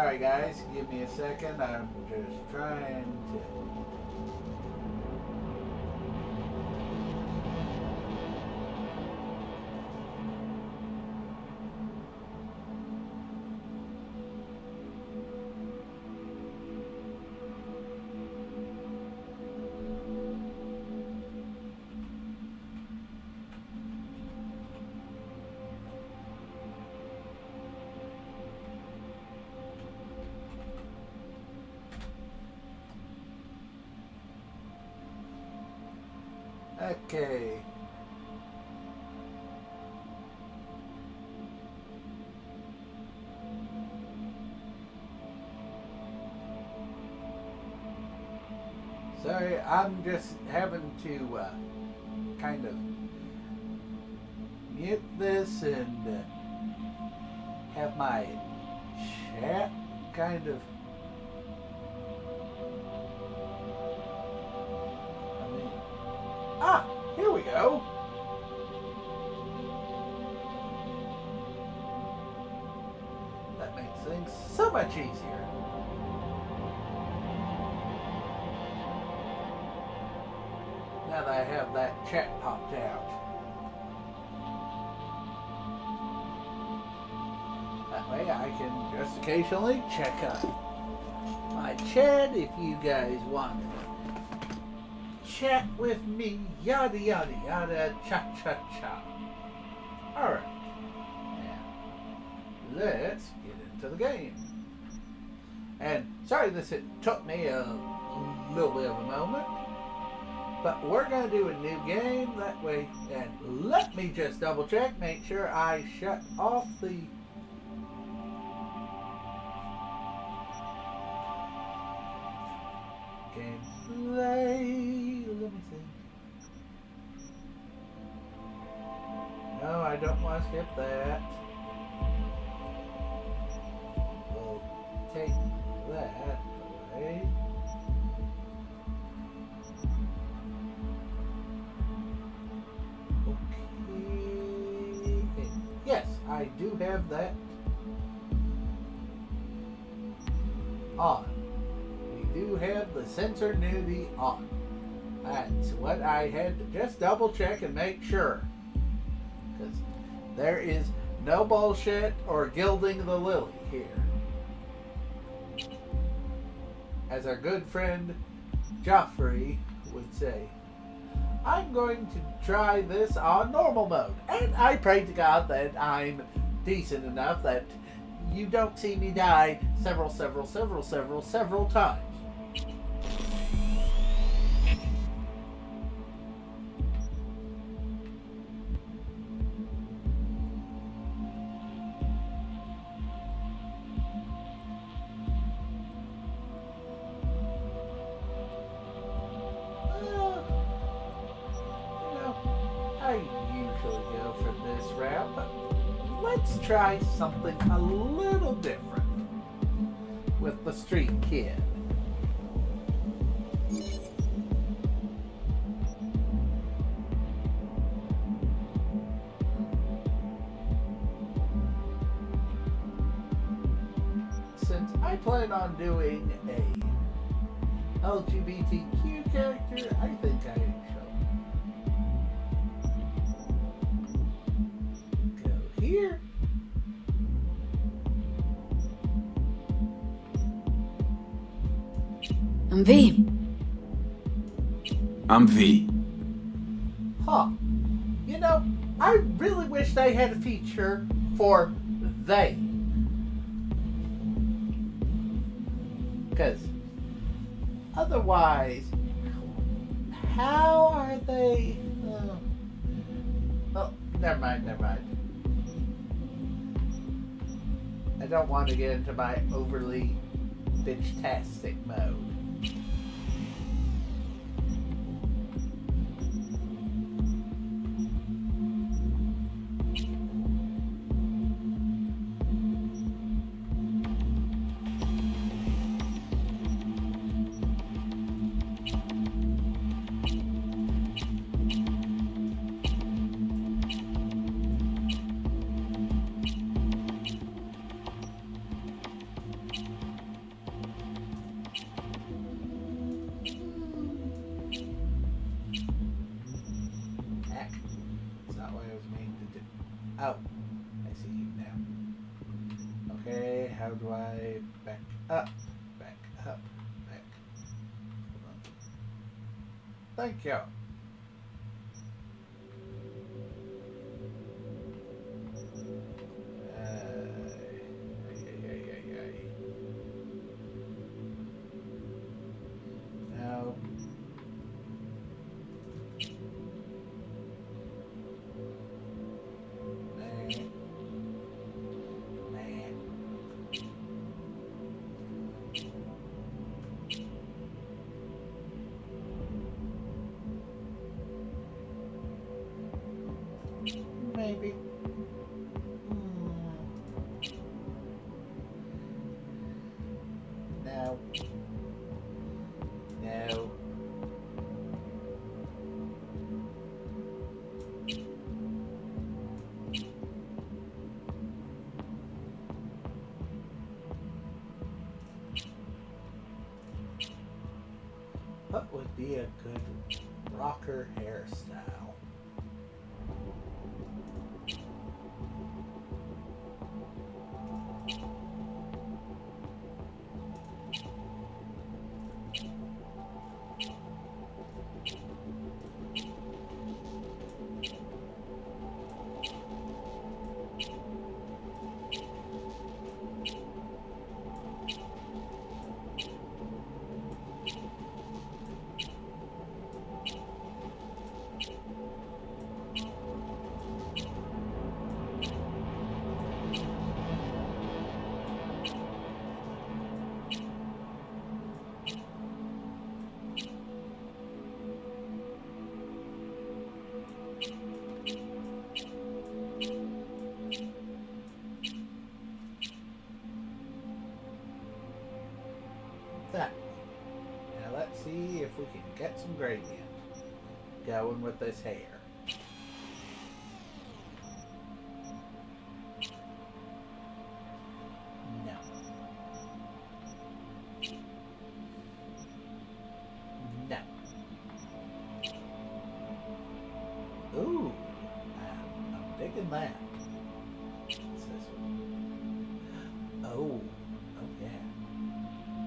Sorry guys, give me a second. I'm just trying to... Okay. Sorry, I'm just having to kind of mute this and have my chat kind of... Ah, here we go. That makes things so much easier. Now that I have that chat popped out. That way I can just occasionally check out my chat if you guys want to chat with me, yada yada yada, cha cha cha. Alright, now let's get into the game. And sorry this took me a little bit of a moment, but we're going to do a new game that way. And let me just double check, make sure I shut off the gameplay. Let me see. No, I don't want to skip that. We'll take that away. Okay. Yes, I do have that on. We do have the censored nudity on. That's what I had to just double check and make sure. Because there is no bullshit or gilding the lily here. As our good friend Joffrey would say, I'm going to try this on normal mode. And I pray to God that I'm decent enough that you don't see me die several times. I usually go for this route, but let's try something a little different with the street kid. Since I plan on doing a LGBTQ character, I think I shall here. I'm V. I'm V. Huh. You know, I really wish they had a feature for they. Because otherwise, how are they... Oh, never mind. I don't want to get into my overly bitch-tastic mode. back up, back up, back. Hold on. Thank you. Now. Maybe. No. No. What would be a good rocker hairstyle? That. Now let's see if we can get some gradient going with this hair. No. No. Ooh, I'm digging that. What's this one? Oh, yeah.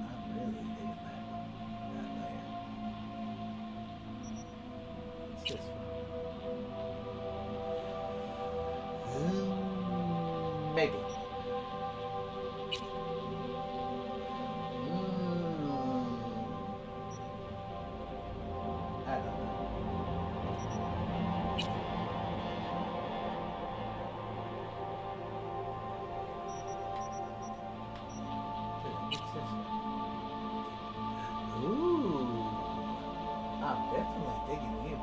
I'm really digging that layer. What's this one? Maybe. I don't know. Ooh, I'm definitely digging you.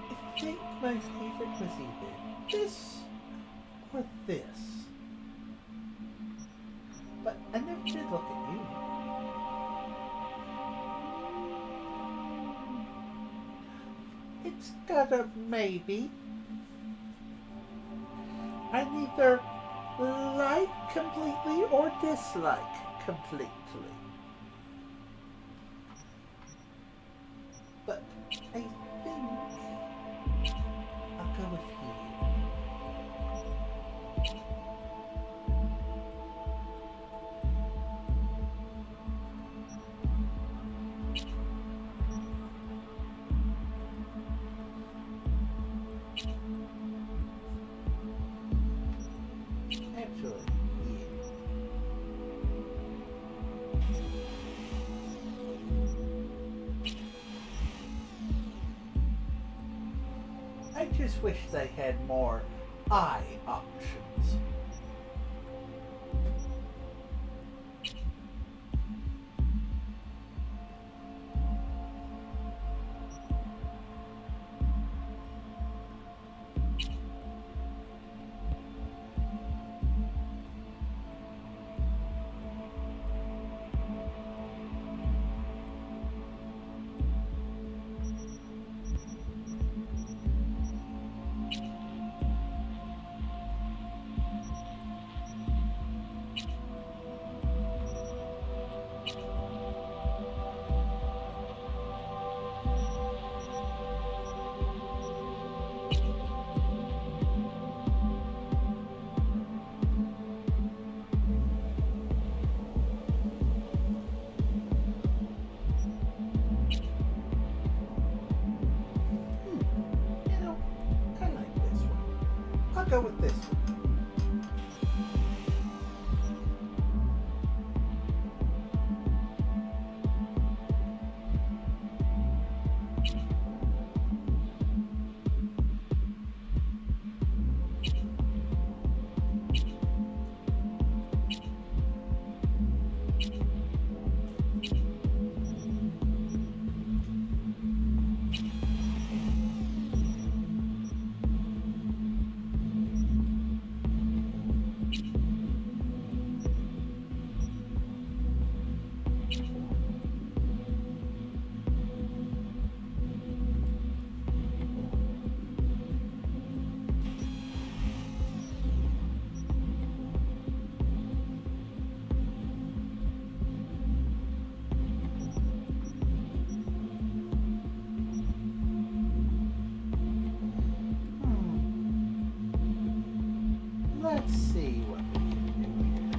I think my favorite was either this or this. But I never did look at you. It's got a maybe. I neither like completely or dislike completely. But I think I'll go with you. Actually, I just wish they had more eye options. go with this one. Let's see what we can do here.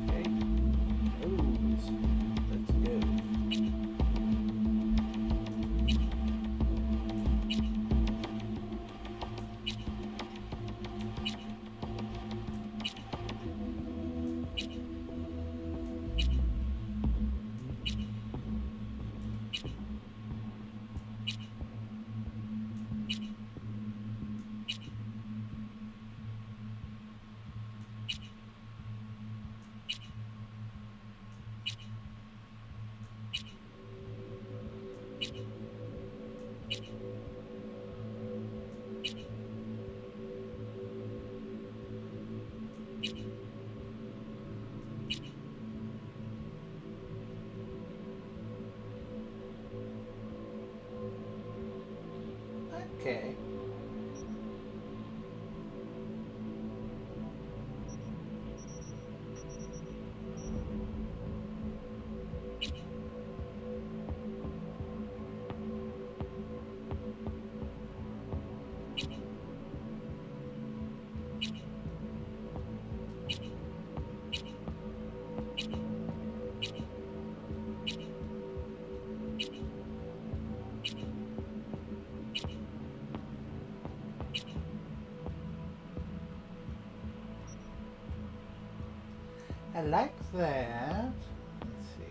Okay. Nose. Let's go. Okay. I like that. Let's see.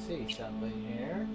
See something here.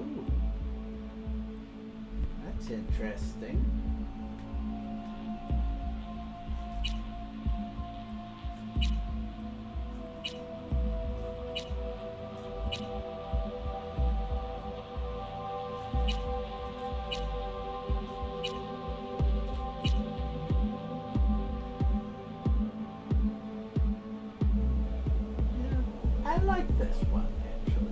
Ooh. That's interesting. I like this one, actually.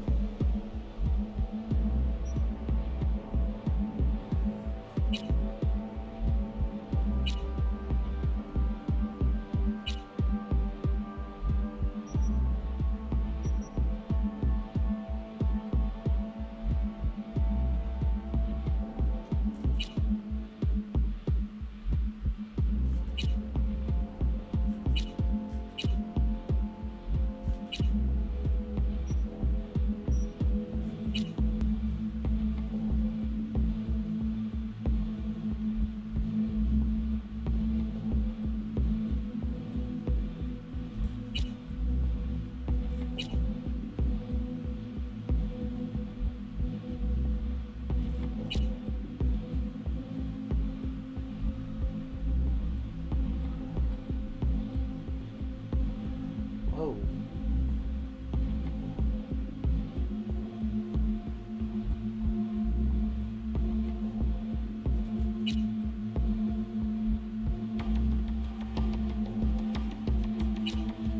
Whoa.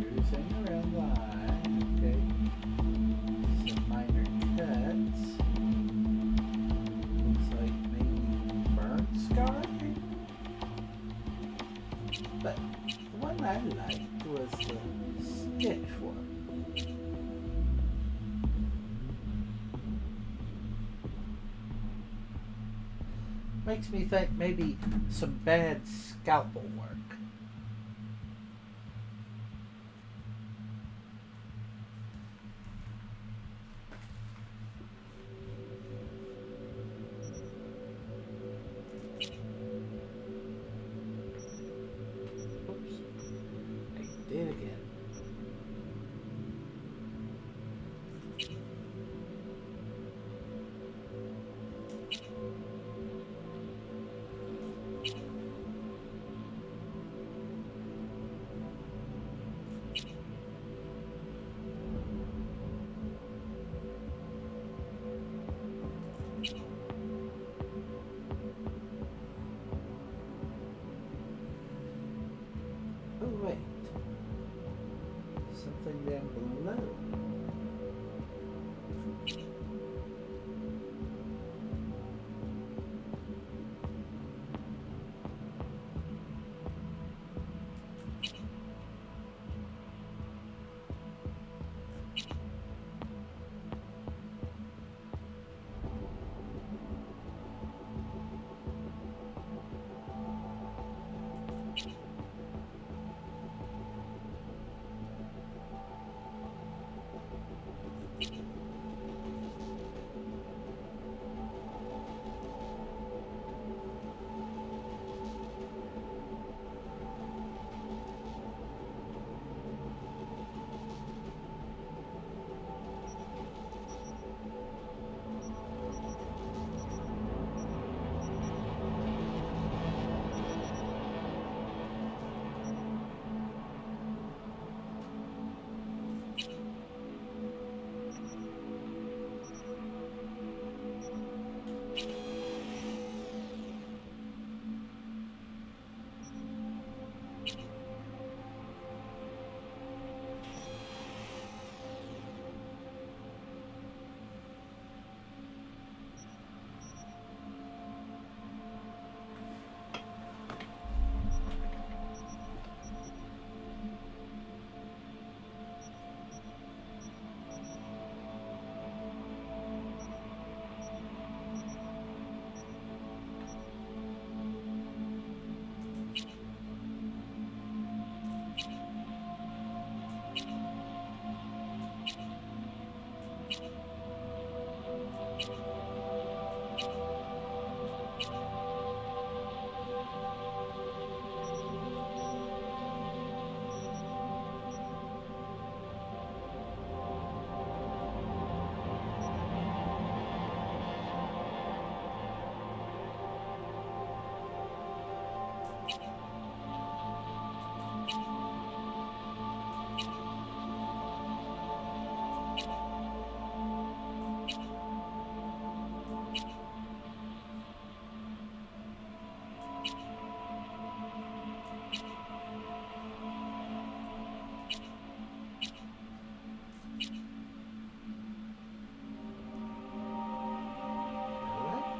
Cruising around the line. Okay. Some minor cuts. Looks like maybe burn scar. But the one I liked was the stitch one. Makes me think maybe some bad scalpel work. Oops. I did again.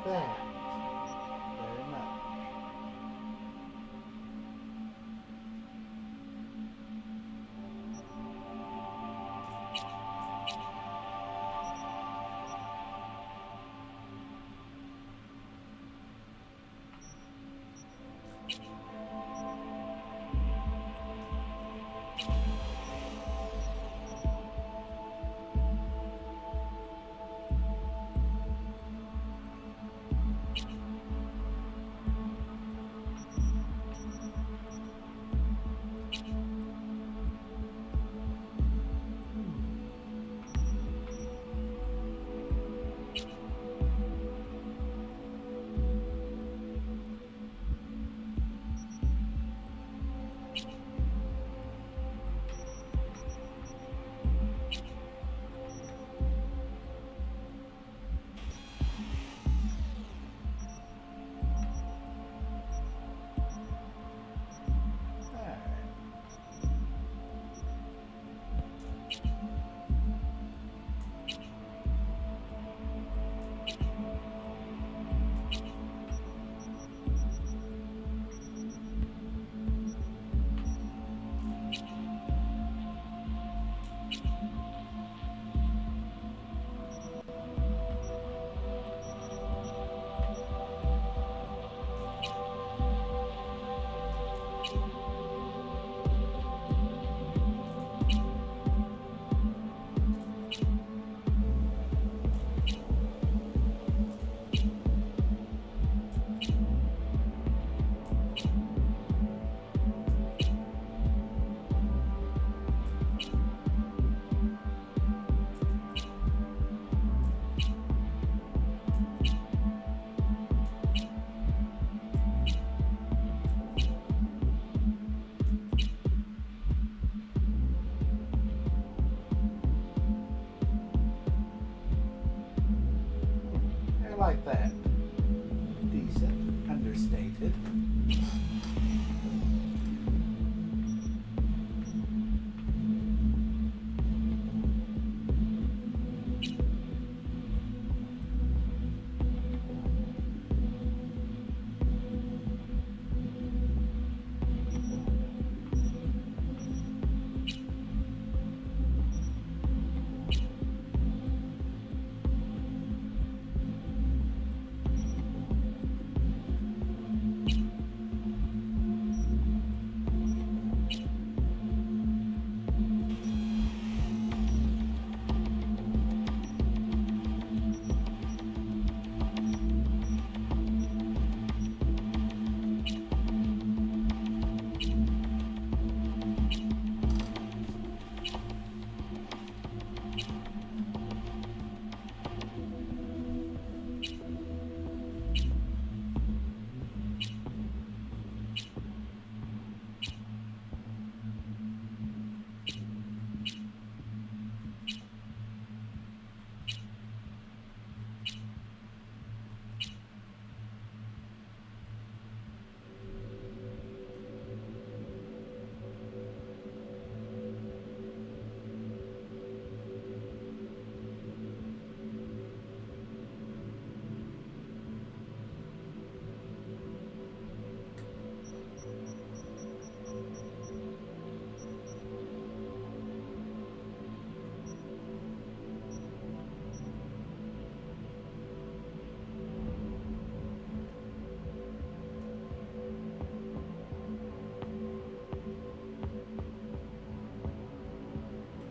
that very much. Like that. Decent, understated.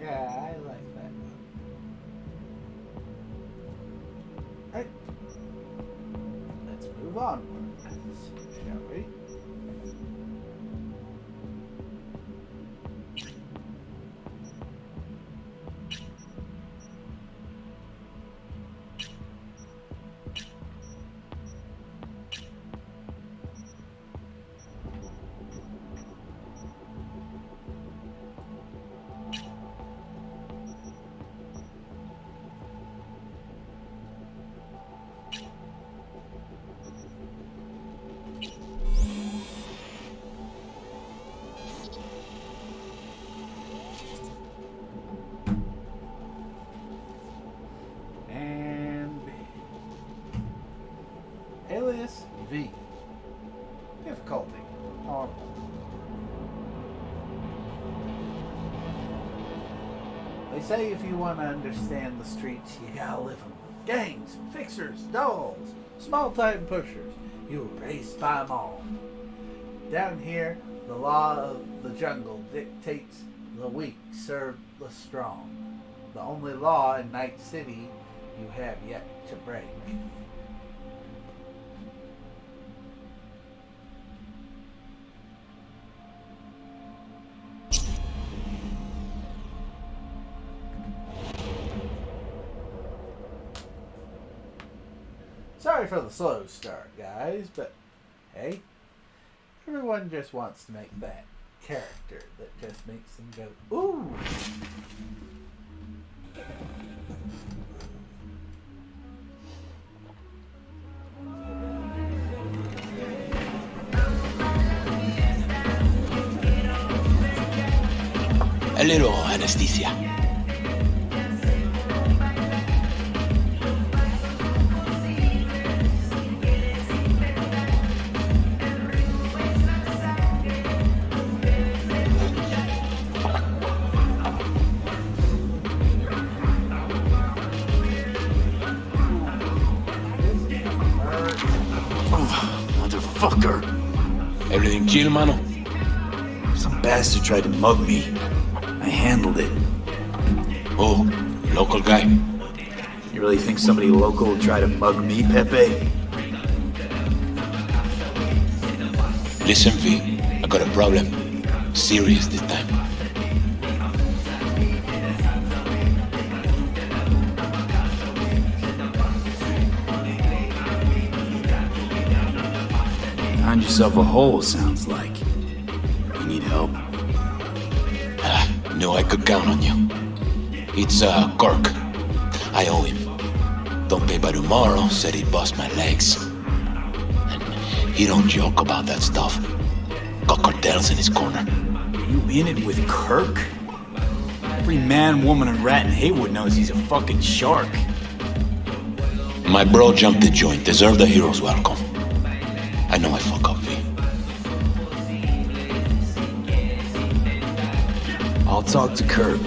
Yeah, I like that one. Right. Let's move on, shall we? Hardness, V. Difficulty, normal. They say if you want to understand the streets, you gotta live them. Gangs, fixers, dolls, small-time pushers. You were raised by them all. Down here, the law of the jungle dictates the weak serve the strong. The only law in Night City you have yet to break. Sorry for the slow start, guys, but hey, everyone just wants to make that character that just makes them go, ooh! A little anesthesia. Fucker. Everything chill, mano? Some bastard tried to mug me. I handled it. Oh, local guy? You really think somebody local will try to mug me, Pepe? Listen, V, I got a problem. Serious this time. Find yourself a hole, sounds like. You need help? Knew I could count on you. It's, Kirk. I owe him. Don't pay by tomorrow, said he'd bust my legs. And he don't joke about that stuff. Got cartels in his corner. You in it with Kirk? Every man, woman, and rat in Haywood knows he's a fucking shark. My bro jumped the joint, deserved a hero's welcome. I know I fuck up, V. I'll talk to Kirk,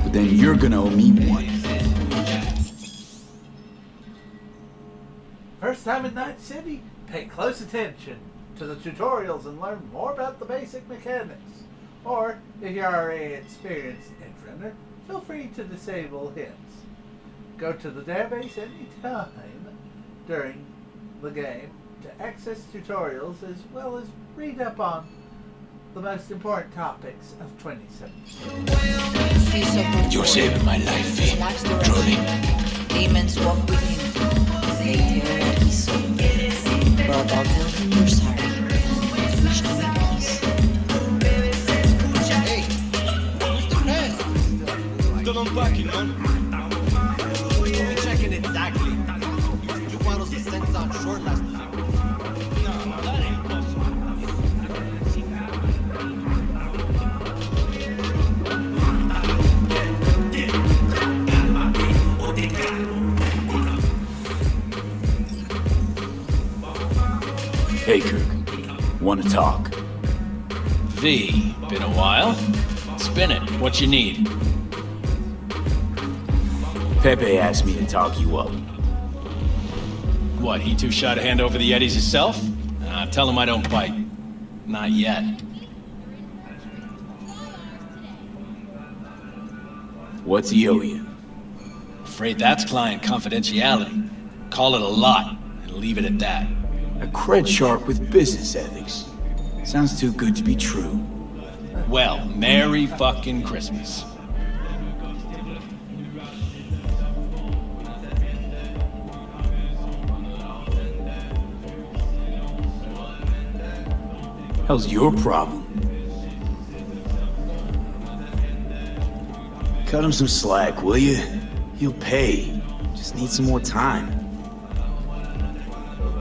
but then you're gonna owe me one. First time in Night City? Pay close attention to the tutorials and learn more about the basic mechanics. Or, if you're already an experienced Edgerunner, feel free to disable hints. Go to the database anytime during the game to access tutorials as well as read up on the most important topics of 2017. You're saving my life, V. Truly. Demons walk with him. They tear at his soul. But I'll tell him you're sorry. And wish him peace. Hey, still unpacking, man. We're checking exactly. You want us to send some short last time? No, that ain't possible. Hey, Kirk. Wanna talk? V, been a while? Spin it. What you need? Pepe asked me to talk you up. What, he too shy to hand over the Eddies himself? Tell him I don't bite. Not yet. What's he owe you? Afraid that's client confidentiality. Call it a lot, and leave it at that. A cred shark with business ethics. Sounds too good to be true. Well, Merry fucking Christmas. Hell's your problem? Cut him some slack, will you? He'll pay. Just need some more time.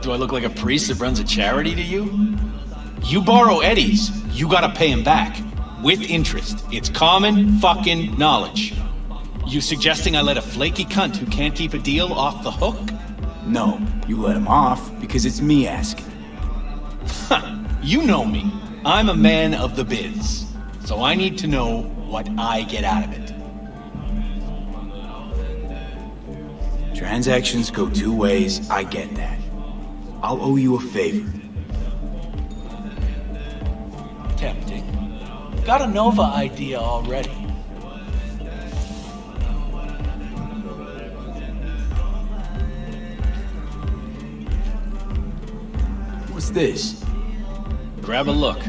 Do I look like a priest that runs a charity to you? You borrow Eddies, you gotta pay him back. With interest. It's common fucking knowledge. You suggesting I let a flaky cunt who can't keep a deal off the hook? No, you let him off because it's me asking. You know me. I'm a man of the biz. So I need to know what I get out of it. Transactions go two ways, I get that. I'll owe you a favor. Tempting. Got a Nova idea already. What's this? Grab a look.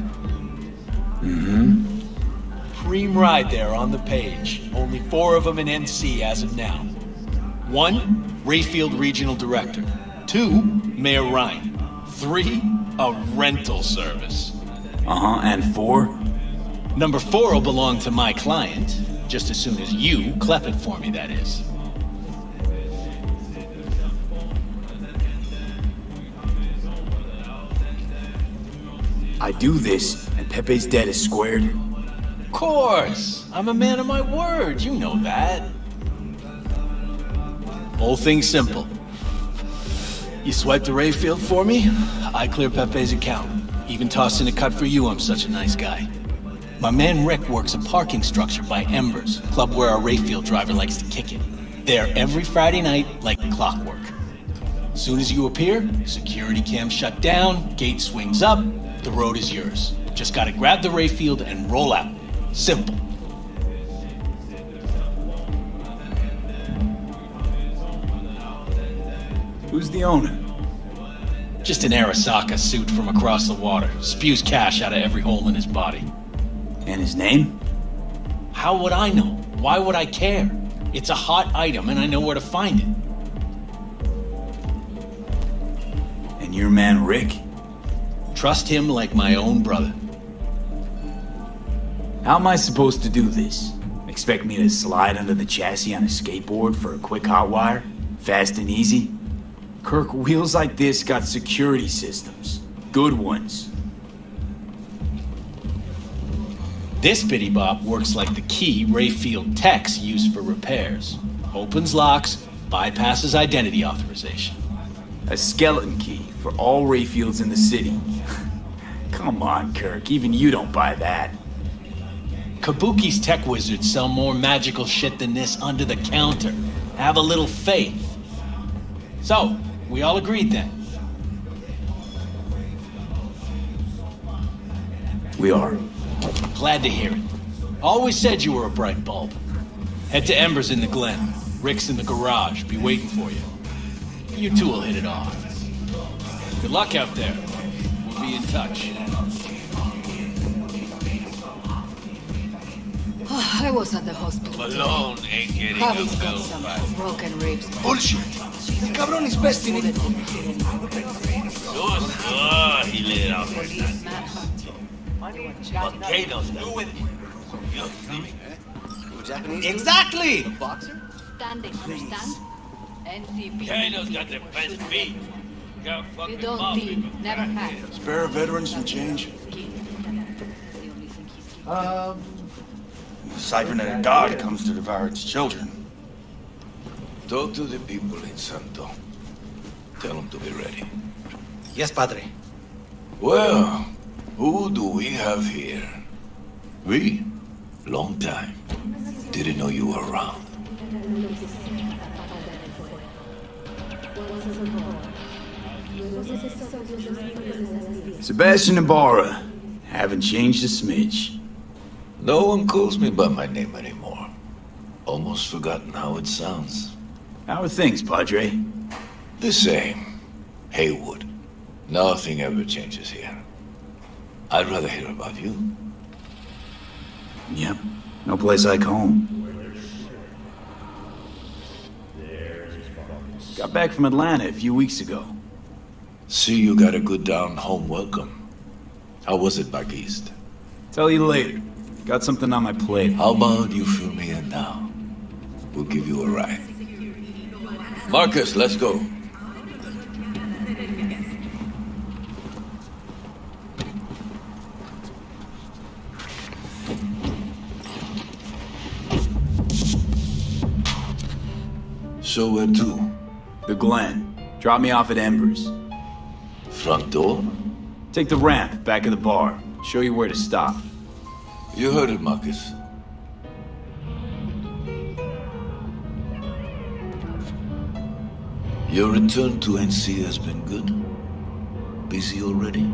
Cream ride there on the page. Only 4 of them in NC as of now. 1, Rayfield Regional Director. 2, Mayor Ryan. 3, a rental service. And 4? Number 4 will belong to my client, just as soon as you clep it for me, that is. I do this, and Pepe's debt is squared. Of course! I'm a man of my word, you know that. Whole thing's simple. You swipe the Rayfield for me, I clear Pepe's account. Even toss in a cut for you, I'm such a nice guy. My man Rick works a parking structure by Embers, club where our Rayfield driver likes to kick it. There every Friday night, like clockwork. Soon as you appear, security cam shut down, gate swings up, the road is yours. Just gotta grab the Rayfield and roll out. Simple. Who's the owner? Just an Arasaka suit from across the water. Spews cash out of every hole in his body. And his name? How would I know? Why would I care? It's a hot item and I know where to find it. And your man Rick? Trust him like my own brother. How am I supposed to do this? Expect me to slide under the chassis on a skateboard for a quick hot wire? Fast and easy? Kirk, wheels like this got security systems. Good ones. This bitty bop works like the key Rayfield techs use for repairs. Opens locks, bypasses identity authorization. A skeleton key for all Rayfields in the city. Come on, Kirk, even you don't buy that. Kabuki's tech wizards sell more magical shit than this under the counter. Have a little faith. So, we all agreed then? We are. Glad to hear it. Always said you were a bright bulb. Head to Embers in the Glen. Rick's in the garage, be waiting for you. You two will hit it off. Good luck out there. We'll be in touch. I was at the hospital. Malone ain't getting Javi's a got bill some back. broken ribs. Bullshit. El cabrón is besting it. He laid it out like that. But Kato's do with it. You see? Japanese? Exactly! Boxer? Standing, understand? NCP. Kato's got the best beat. Got You fucking don't mob deal, people. never have. Spare veterans some change. Cybernetic God comes to devour its children. Talk to the people in Santo. Tell them to be ready. Yes, Padre. Well, who do we have here? We? Long time. Didn't know you were around. Sebastian Ibarra. Haven't changed a smidge. No one calls me by my name anymore. Almost forgotten how it sounds. How are things, Padre? The same. Haywood. Nothing ever changes here. I'd rather hear about you. Yep. No place like home. Got back from Atlanta a few weeks ago. See you got a good down-home welcome. How was it back east? Tell you later. Got something on my plate. How about you fill me in now? We'll give you a ride. Marcus, let's go. So where to? The Glen. Drop me off at Embers. Front door? Take the ramp, back of the bar. Show you where to stop. You heard it, Marcus. Your return to NC has been good? Busy already?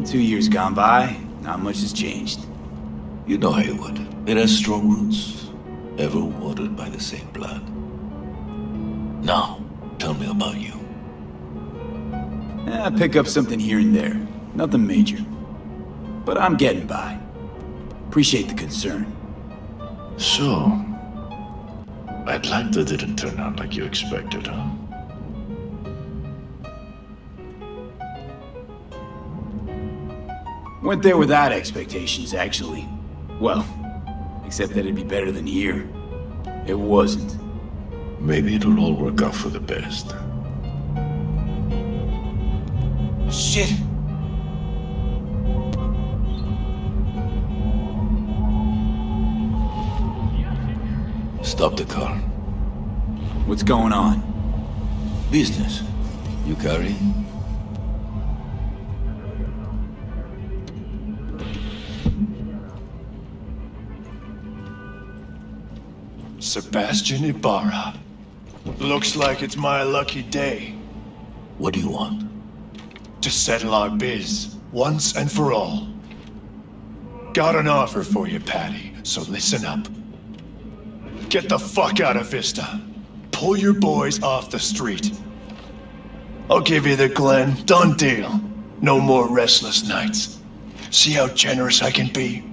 2 years gone by, not much has changed. You know Haywood. It has strong roots, ever watered by the same blood. Now, tell me about you. Pick up something here and there. Nothing major. But I'm getting by. Appreciate the concern. So, Atlanta didn't turn out like you expected, huh? Went there without expectations, actually. Well, except that it'd be better than here. It wasn't. Maybe it'll all work out for the best. Shit! Stop the car. What's going on? Business. You carry? Sebastian Ibarra. Looks like it's my lucky day What do you want? to settle our biz once and for all. Got an offer for you, Patty, so listen up. Get the fuck out of Vista. Pull your boys off the street. I'll give you the Glen. Done deal. No more restless nights. See how generous I can be?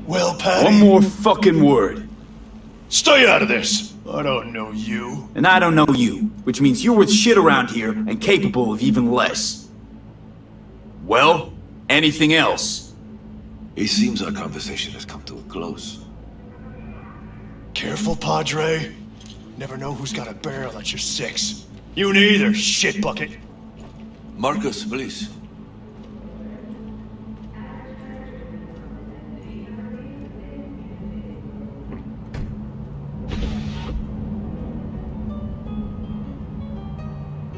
Well, Patty... One more fucking word. Stay out of this! I don't know you. And I don't know you, which means you're worth shit around here and capable of even less. Well, anything else? It seems our conversation has come to a close. Careful, Padre. Never know who's got a barrel at your six. You neither, shit bucket. Marcus, please.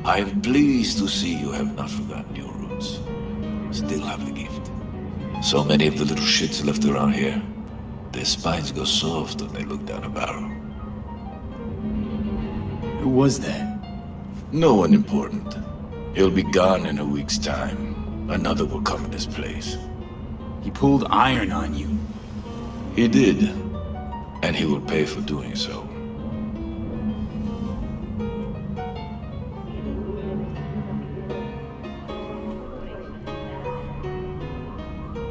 I am pleased to see you have not forgotten your roots. Still have the gift. So many of the little shits left around here, their spines go soft when they look down a barrel. Who was that? No one important. He'll be gone in a week's time. Another will come in his place. He pulled iron on you. He did. And he will pay for doing so.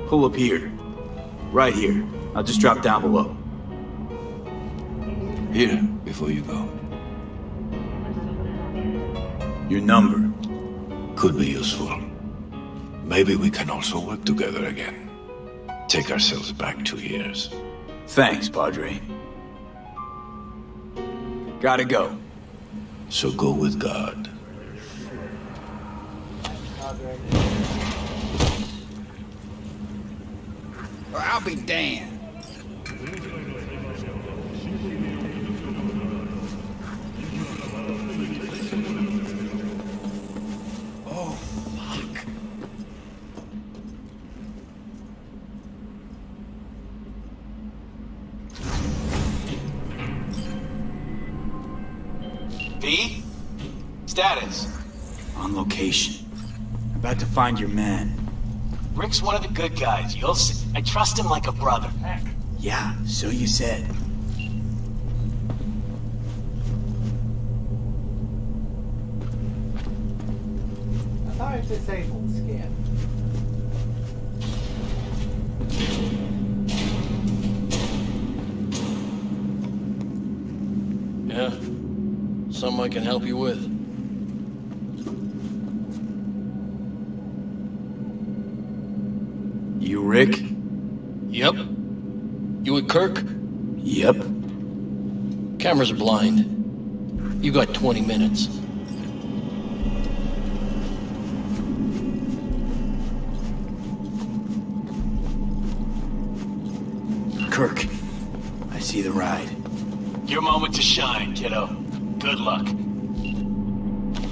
Pull up here. Right here. I'll just drop down below. Here, before you go. Your number. Could be useful. Maybe we can also work together again. Take ourselves back 2 years. Thanks, Padre. Gotta go. So go with God. Or I'll be damned. Oh, fuck. V? Status? On location. About to find your man. Rick's one of the good guys. You'll see. I trust him like a brother. Yeah, so you said. I thought it disabled scan. Yeah? Something I can help you with. You Rick? Yep. You with Kirk? Yep. Cameras are blind. You got 20 minutes. Kirk, I see the ride. Your moment to shine, kiddo. Good luck.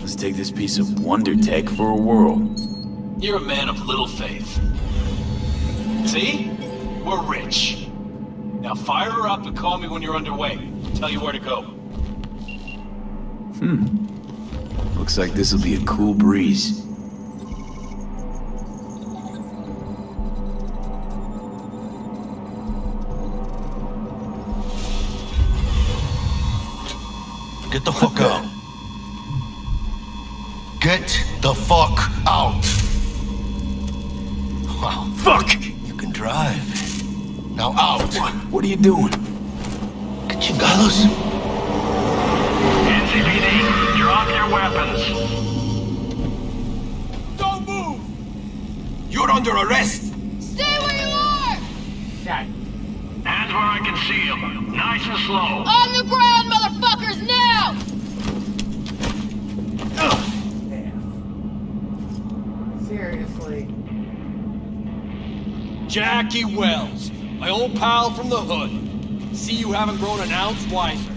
Let's take this piece of wonder tech for a whirl. You're a man of little faith. See? We're rich. Now fire her up and call me when you're underway. Tell you where to go. Looks like this'll be a cool breeze. Get the fuck out. Get the fuck out. Wow, fuck! You can drive. Now out. What are you doing? Que chingados? NCPD, drop your weapons. Don't move! You're under arrest! Stay where you are! Shit. Hands where I can see them. Nice and slow. On the ground, motherfuckers, now! Seriously. Jackie Wells, my old pal from the hood. See you haven't grown an ounce wiser.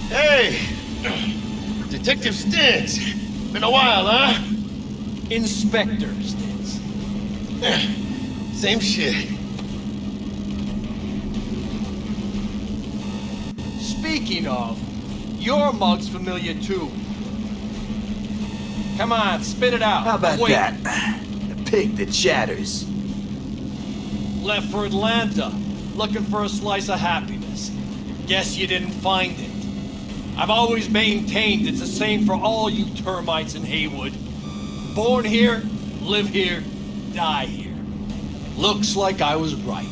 Hey! Detective Stintz. Been a while, huh? Inspector Stintz. Same shit. Speaking of, your mug's familiar too. Come on, spit it out. How about Wait. that? The pig that chatters. Left for Atlanta, looking for a slice of happiness. Guess you didn't find it. I've always maintained it's the same for all you termites in Haywood. Born here, live here, die here. Looks like I was right.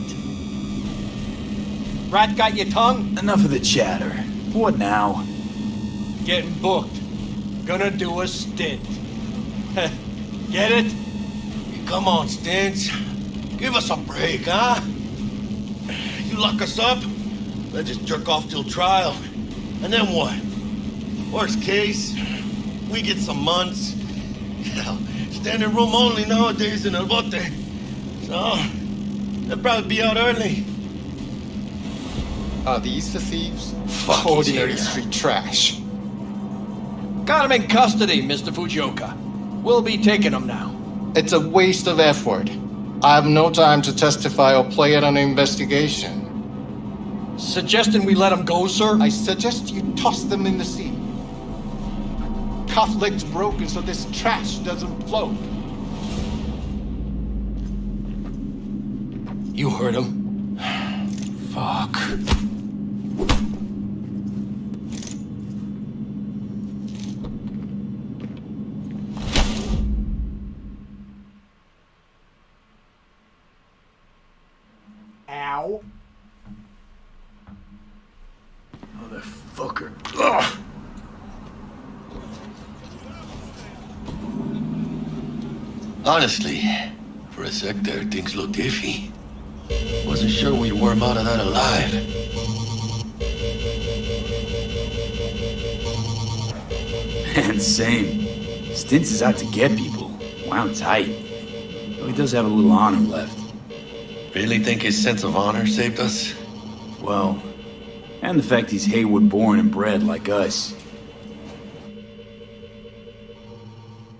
Rat got your tongue? Enough of the chatter. What now? Getting booked. Gonna do a stint. Get it? Come on, Stintz. Give us a break, huh? You lock us up, let's just jerk off till trial. And then what? Worst case, we get some months. Hell, standing room only nowadays in El Bote. So, they'll probably be out early. Are these the thieves? Fuck, Ordinary he's street trash. Got him in custody, Mr. Fujioka. We'll be taking him now. It's a waste of effort. I have no time to testify or play at an investigation. Suggesting we let him go, sir? I suggest you toss them in the sea. Cuff legs broken so this trash doesn't float. You heard him. Fuck. Ow. Motherfucker. Ugh. Honestly, for a sec there, things looked iffy. Wasn't sure we'd worm out of that alive. Man, same. Stintz is out to get people. Wound tight. Though he does have a little honor left. Really think his sense of honor saved us? Well, and the fact he's Haywood born and bred like us.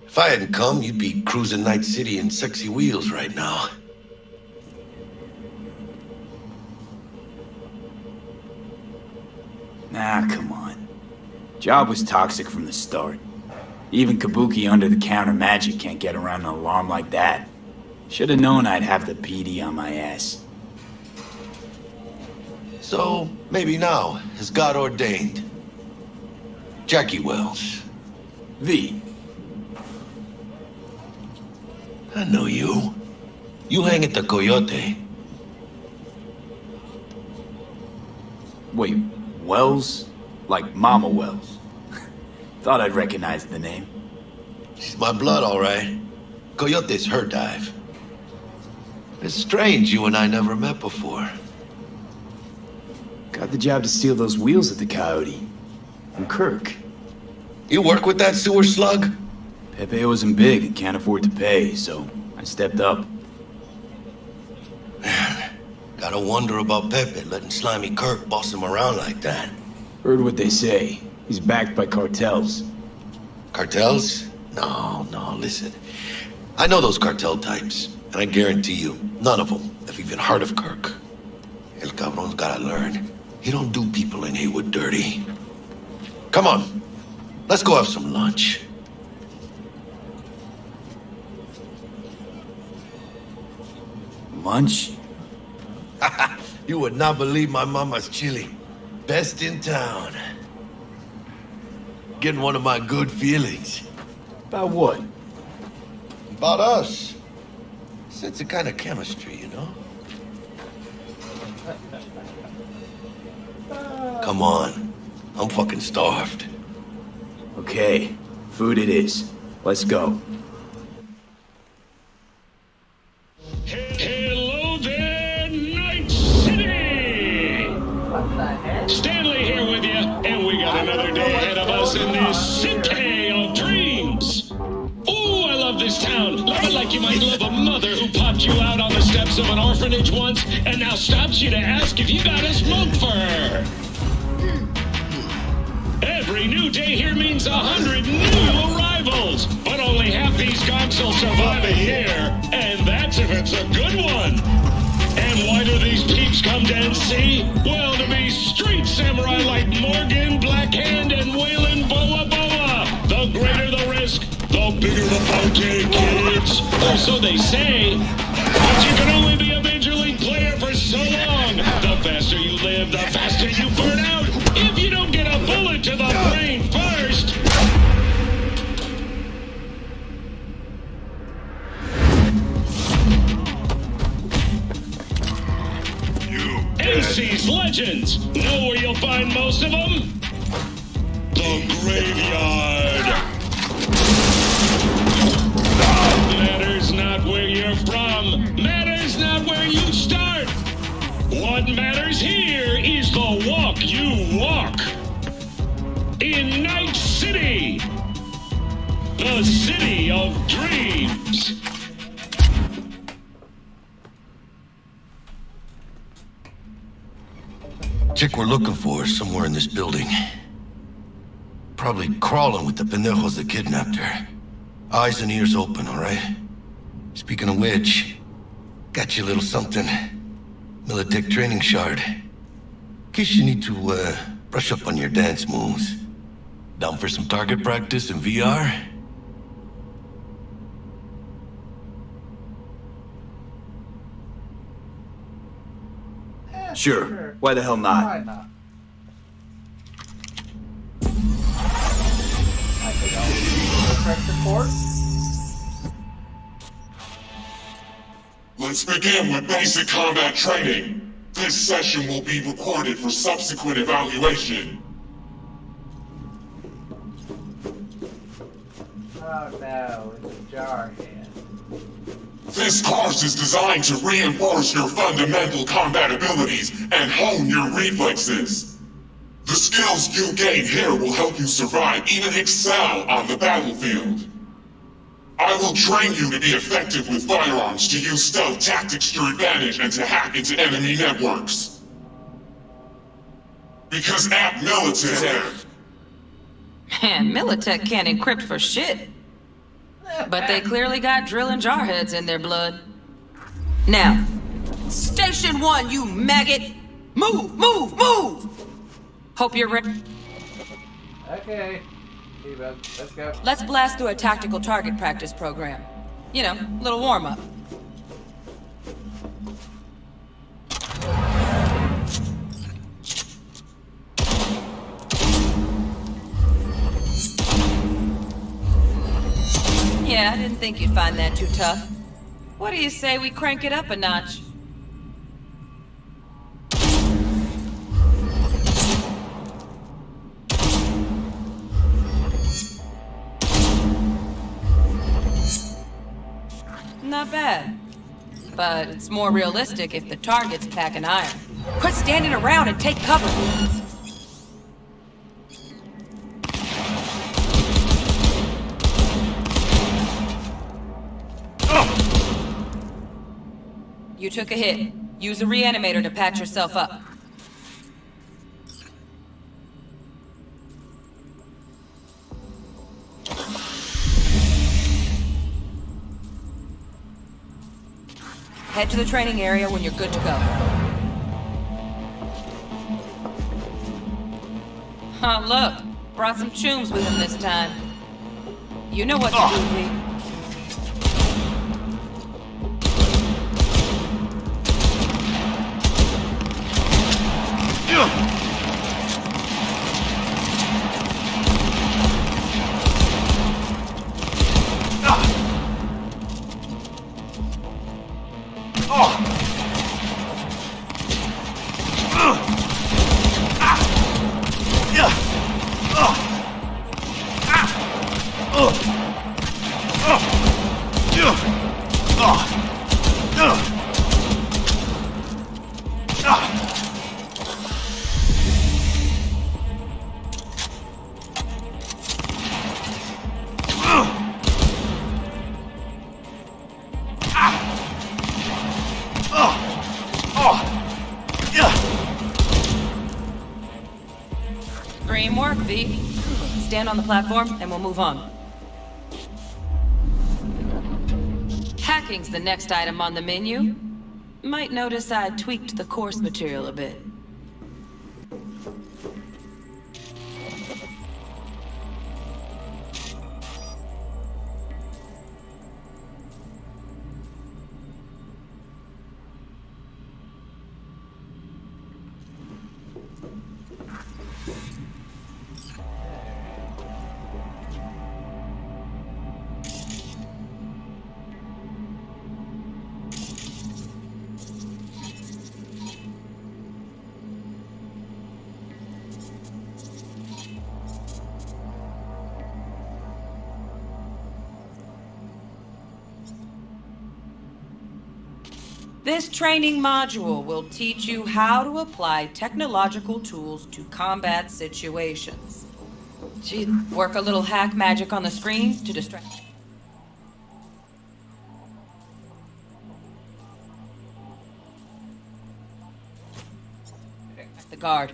If I hadn't come, you'd be cruising Night City in sexy wheels right now. Nah, come on. Job was toxic from the start. Even Kabuki under-the-counter magic can't get around an alarm like that. Should've known I'd have the PD on my ass. So, maybe now, as God ordained. Jackie Wells. V. I know you. You hang at the Coyote. Wait, Wells? Like Mama Wells? Thought I'd recognize the name. She's my blood, all right. Coyote's her dive. It's strange you and I never met before. Got the job to steal those wheels at the Coyote. From Kirk. You work with that sewer slug? Pepe wasn't big and can't afford to pay, so I stepped up. Man, got Gotta wonder about Pepe letting slimy Kirk boss him around like that. Heard what they say. He's backed by cartels. Cartels? No, listen. I know those cartel types, and I guarantee you, none of them have even heard of Kirk. El cabron's gotta learn. He don't do people in Haywood dirty. Come on, let's go have some lunch. Lunch? You would not believe my mama's chili. Best in town. Getting one of my good feelings. About what? About us. It's a kind of chemistry, you know? Come on. I'm fucking starved. Okay, food it is. Let's go. Hello there, Night City! Stanley here with you, and we got another day ahead of us in this city of dreams. Ooh, I love this town. Love it like you might love a mother who popped you out on the steps of an orphanage once and now stops you to ask if you got a smoke for her. Every new day here means 100 new arrivals, but only half these gonks will survive a year, and that's if it's a good one. And why do these peeps come to NC? Well, to be street samurai like Morgan, Blackhand, and Waylon Boa Boa. The greater the risk, the bigger the bounty, kids. Or so they say. But you can only be a major league player for so long. The faster you live, the faster you burn out. If you don't get a bullet to the brain first. NC's legends. Know where you'll find most of them? The graveyard. Matters not where you're from. Matters not where you start. What matters here is the walk you walk. In Night City. The city of dreams. Chick we're looking for is somewhere in this building. Probably crawling with the pendejos that kidnapped her. Eyes and ears open, all right? Speaking of which, got you a little something. Militech training shard. In case you need to, brush up on your dance moves. Down for some target practice in VR? Sure. Why the hell not? Why not? I could always press report. Let's begin with basic combat training. This session will be recorded for subsequent evaluation. Oh no, it's a jar hand. This course is designed to reinforce your fundamental combat abilities and hone your reflexes. The skills you gain here will help you survive, even excel on the battlefield. I will train you to be effective with firearms, to use stealth tactics to your advantage, and to hack into enemy networks. Because at Militech... Man, Militech can't encrypt for shit. But they clearly got drill and jarheads in their blood. Now, Station 1, you maggot! Move, move, move! Hope you're ready. Okay. Let's go. Let's blast through a tactical target practice program. You know, little warm-up. Yeah, I didn't think you'd find that too tough. What do you say we crank it up a notch? Not bad. But it's more realistic if the target's packing iron. Quit standing around and take cover! You took a hit. Use a reanimator to patch yourself up. Head to the training area when you're good to go. Oh, look. Brought some chooms with him this time. You know what to do, V. Dream work, V. Stand on the platform and we'll move on. Hacking's the next item on the menu. Might notice I tweaked the course material a bit. This training module will teach you how to apply technological tools to combat situations. Gee, work a little hack magic on the screen to distract the guard.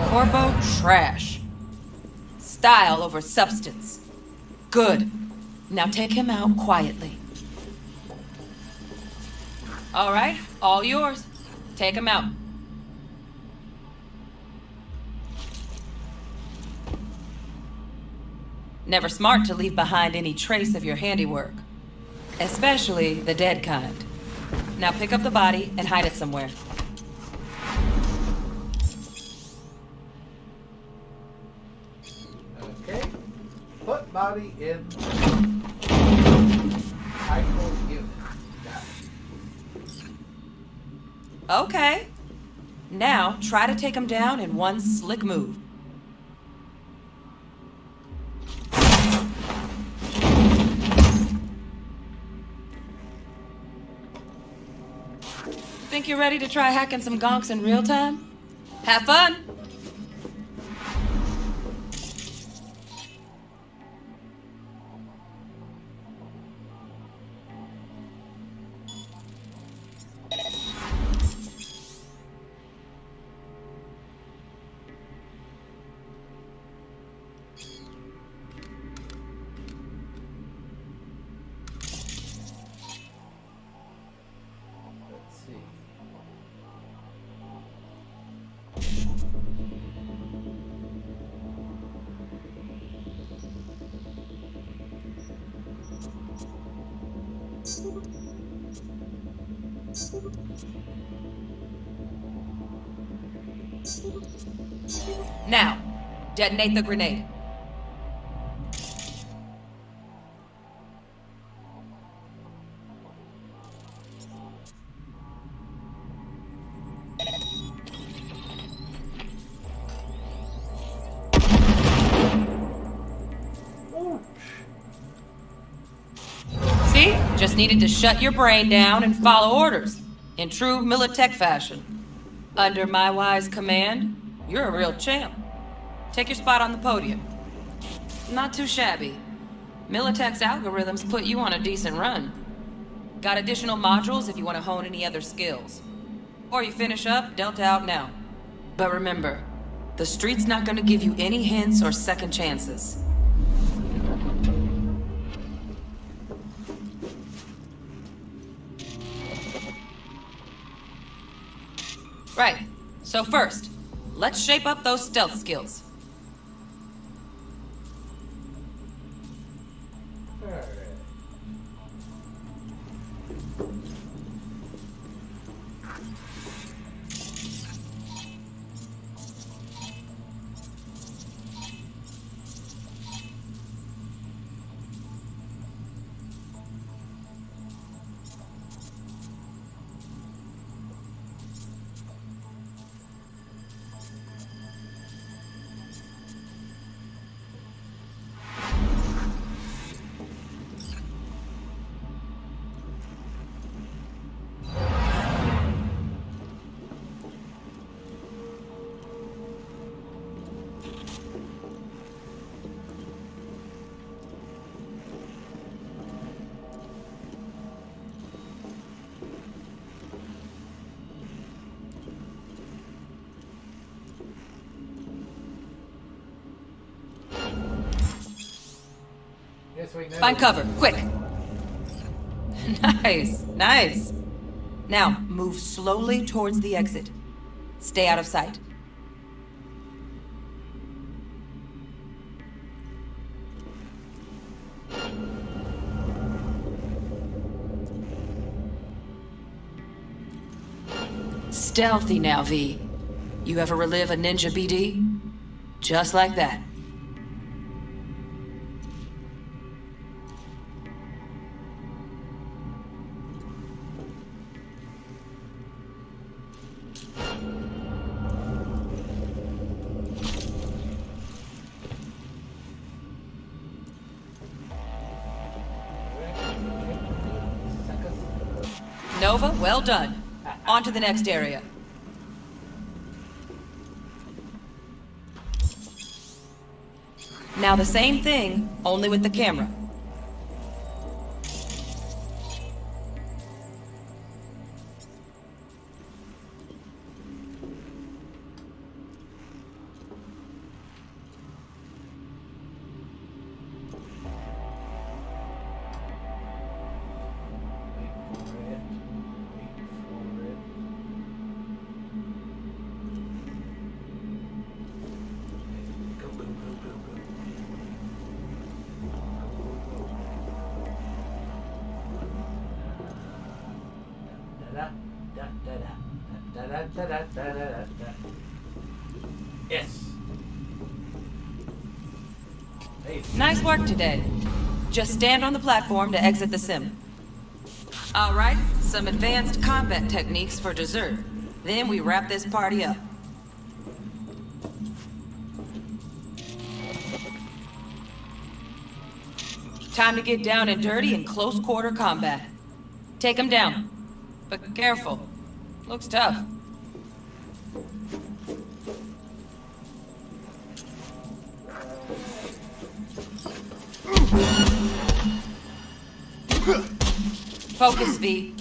Corpo trash. Style over substance. Good. Now take him out quietly. All right, all yours. Take him out. Never smart to leave behind any trace of your handiwork. Especially the dead kind. Now pick up the body and hide it somewhere. Put body in idle unit. Got it. Okay. Now try to take him down in one slick move. Think you're ready to try hacking some gonks in real time? Have fun! Now, detonate the grenade. See? Just needed to shut your brain down and follow orders. In true Militech fashion. Under my wise command, you're a real champ. Take your spot on the podium. Not too shabby. Militech's algorithms put you on a decent run. Got additional modules if you want to hone any other skills. Or you finish up, Delta out now. But remember, the street's not gonna give you any hints or second chances. Right, so first, let's shape up those stealth skills. Find cover, quick. Nice, nice. Now, move slowly towards the exit. Stay out of sight. Stealthy now, V. You ever relive a ninja BD? Just like that. Nova, well done. On to the next area. Now the same thing, only with the camera. Yes. Nice work today. Just stand on the platform to exit the sim. All right, some advanced combat techniques for dessert. Then we wrap this party up. Time to get down and dirty in close quarter combat. Take him down. But careful. Looks tough. Focus, V.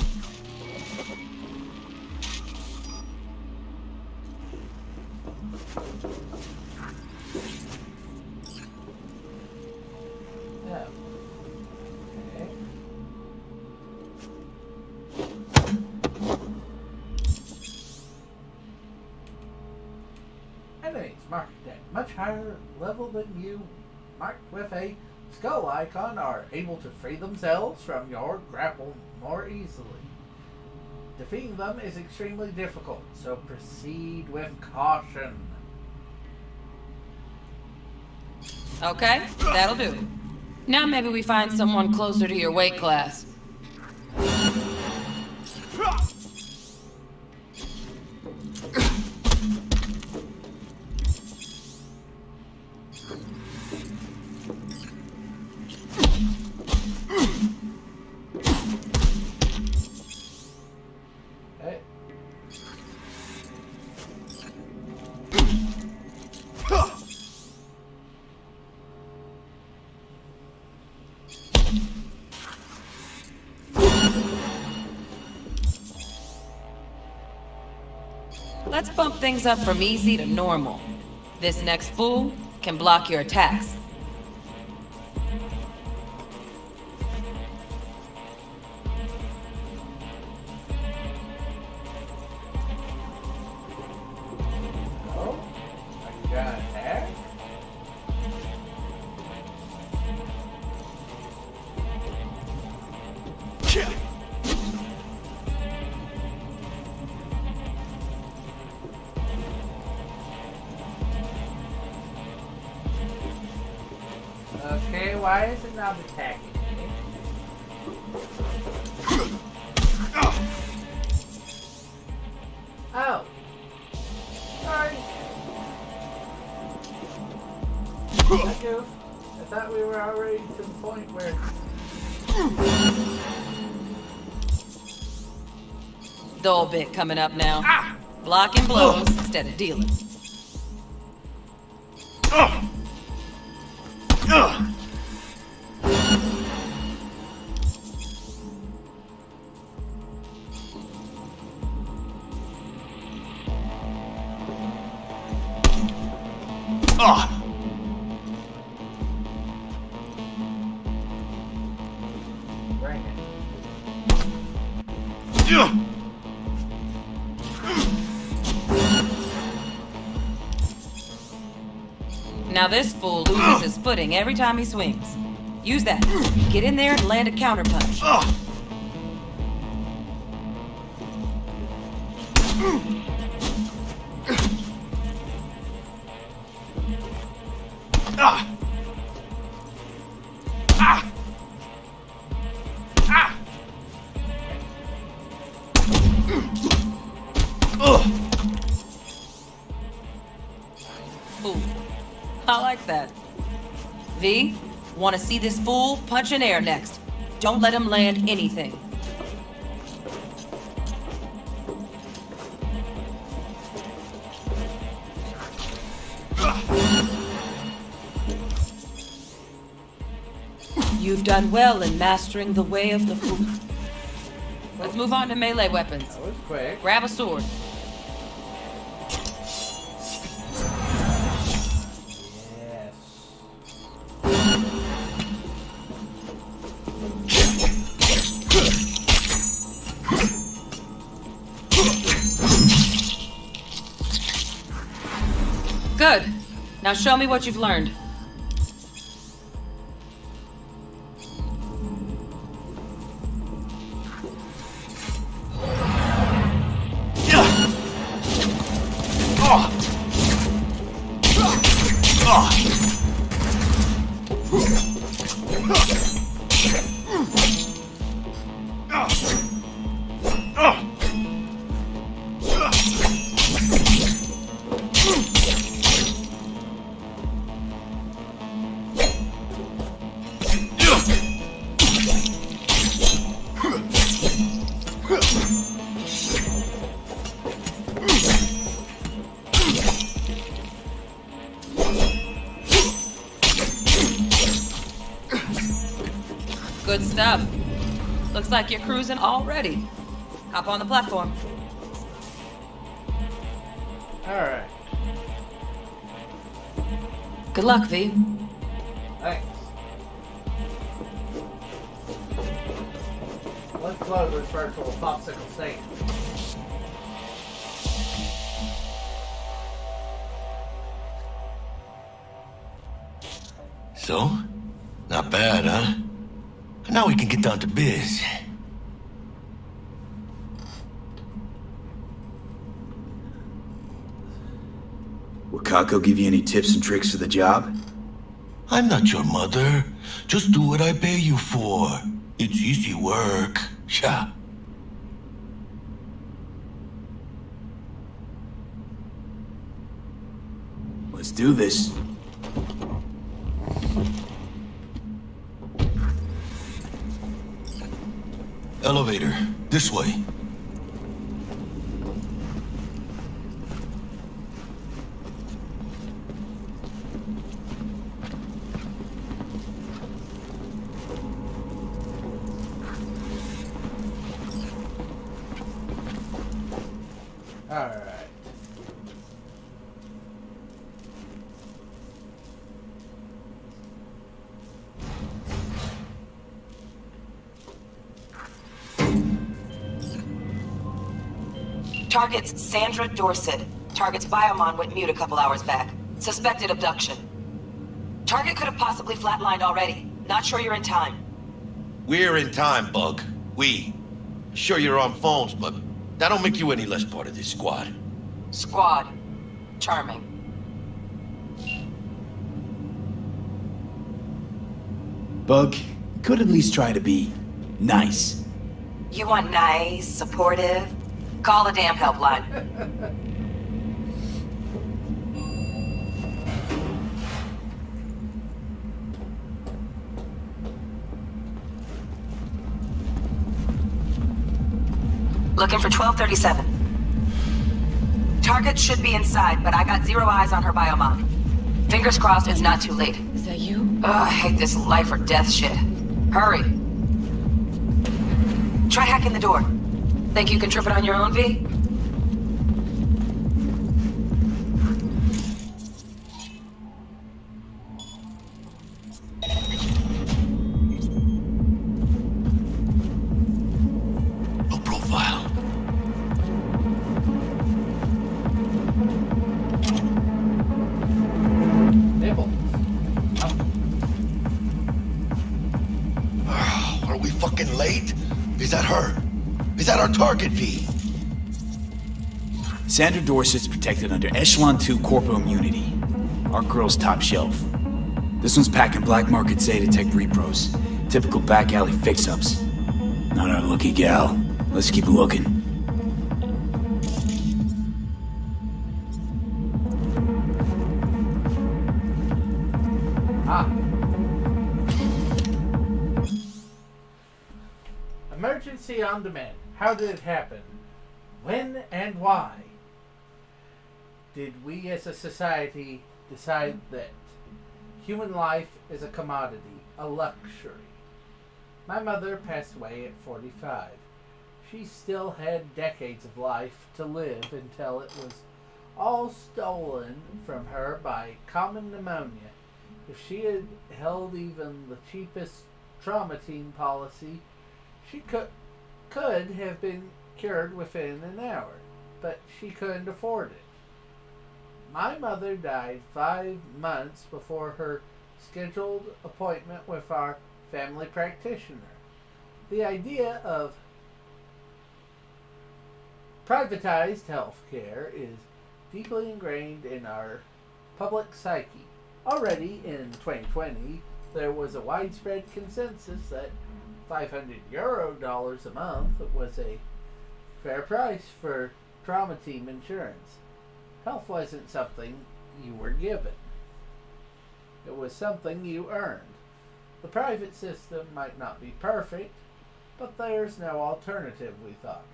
Enemies marked at much higher level than you, marked with a skull icon, are able to free themselves from your grapple more easily. Defeating them is extremely difficult, so proceed with caution. Okay, that'll do. Now maybe we find someone closer to your weight class. Let's bump things up from easy to normal. This next fool can block your attacks. Oh, I got an attack? Okay, why is it not attacking me? Oh. Sorry. I goof. I thought we were already to the point where... Dull bit coming up now. Blocking blows instead of dealing. Bring it. Now this fool loses his footing every time he swings. Use that. Get in there and land a counterpunch. Ooh, I like that. V, want to see this fool punch in air next. Don't let him land anything. You've done well in mastering the way of the fool. Let's move on to melee weapons. That was quick. Grab a sword. Yes. Good. Now show me what you've learned. Good stuff. Looks like you're cruising already. Hop on the platform. Alright. Good luck, V. Thanks. Let's close this virtual popsicle stand. So? Not bad, huh? Now we can get down to biz. Will Kako give you any tips and tricks for the job? I'm not your mother. Just do what I pay you for. It's easy work. Sha. Let's do this. Elevator. This way. Alright. Target's Sandra Dorset. Target's biomon went mute a couple hours back. Suspected abduction. Target could have possibly flatlined already. Not sure you're in time. We're in time, Bug. We. Sure you're on phones, but that don't make you any less part of this squad. Squad. Charming. Bug, you could at least try to be nice. You want nice, supportive? Call the damn helpline. Looking for 1237. Target should be inside, but I got 0 eyes on her biomon. Fingers crossed it's not too late. Is that you? Ugh, I hate this life or death shit. Hurry. Try hacking the door. Think you can trip it on your own, V? No profile. Nibble. Are we fucking late? Is that her? Is that our target, V? Sandra Dorset's protected under Echelon 2 Corpo Immunity. Our girl's top shelf. This one's packing black market Zetatech repros. Typical back alley fix-ups. Not our lucky gal. Let's keep looking. Emergency on demand. How did it happen? When and why? Did we as a society decide that human life is a commodity, a luxury? My mother passed away at 45. She still had decades of life to live until it was all stolen from her by common pneumonia. If she had held even the cheapest trauma team policy, she could have been cured within an hour, but she couldn't afford it. My mother died 5 months before her scheduled appointment with our family practitioner. The idea of privatized health care is deeply ingrained in our public psyche. Already in 2020, there was a widespread consensus that $500 a month was a fair price for trauma team insurance. Health wasn't something you were given. It was something you earned. The private system might not be perfect, but there's no alternative, we thought.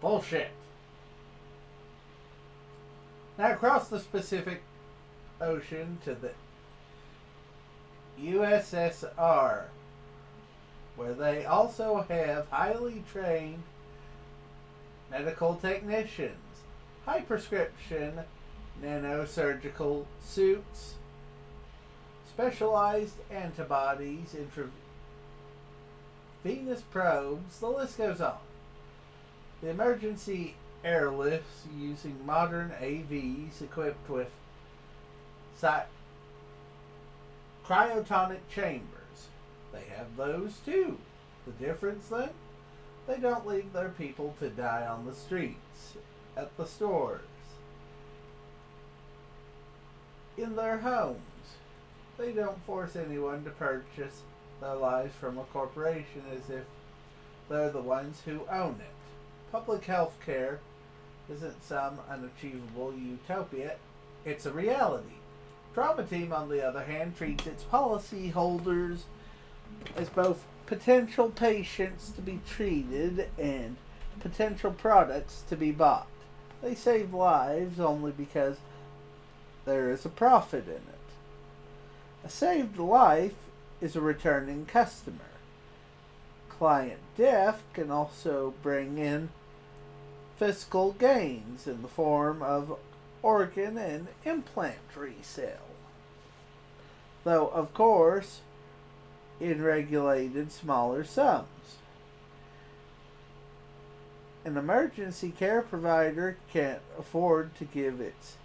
Bullshit. Now across the Pacific Ocean to the USSR, where they also have highly trained medical technicians, high prescription nanosurgical suits, specialized antibodies, intravenous probes, the list goes on. The emergency airlifts using modern AVs equipped with cryotonic chambers. They have those too. The difference then? They don't leave their people to die on the streets, at the stores, in their homes. They don't force anyone to purchase their lives from a corporation as if they're the ones who own it. Public health care isn't some unachievable utopia, it's a reality. Trauma Team, on the other hand, treats its policy holders as both potential patients to be treated and potential products to be bought. They save lives only because there is a profit in it. A saved life is a returning customer. Client death can also bring in fiscal gains in the form of organ and implant resale. Though, of course, in regulated smaller sums. an emergency care provider can't afford to give its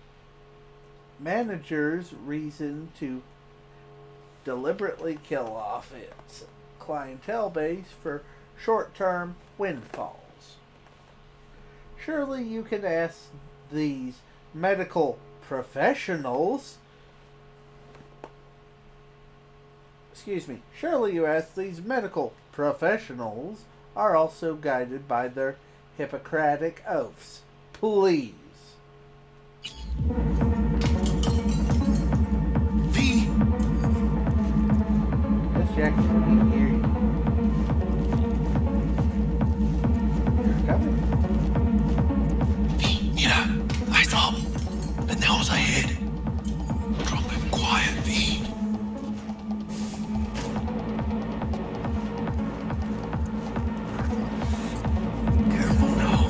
managers reason to deliberately kill off its clientele base for short-term windfalls. Surely you can ask these medical professionals, surely you ask these medical professionals are also guided by their Hippocratic oaths. Please. V? Let's check. We hear you. You're coming. V, mira. Eyes up. Pendejos ahead. Drop him quiet, V. Careful now.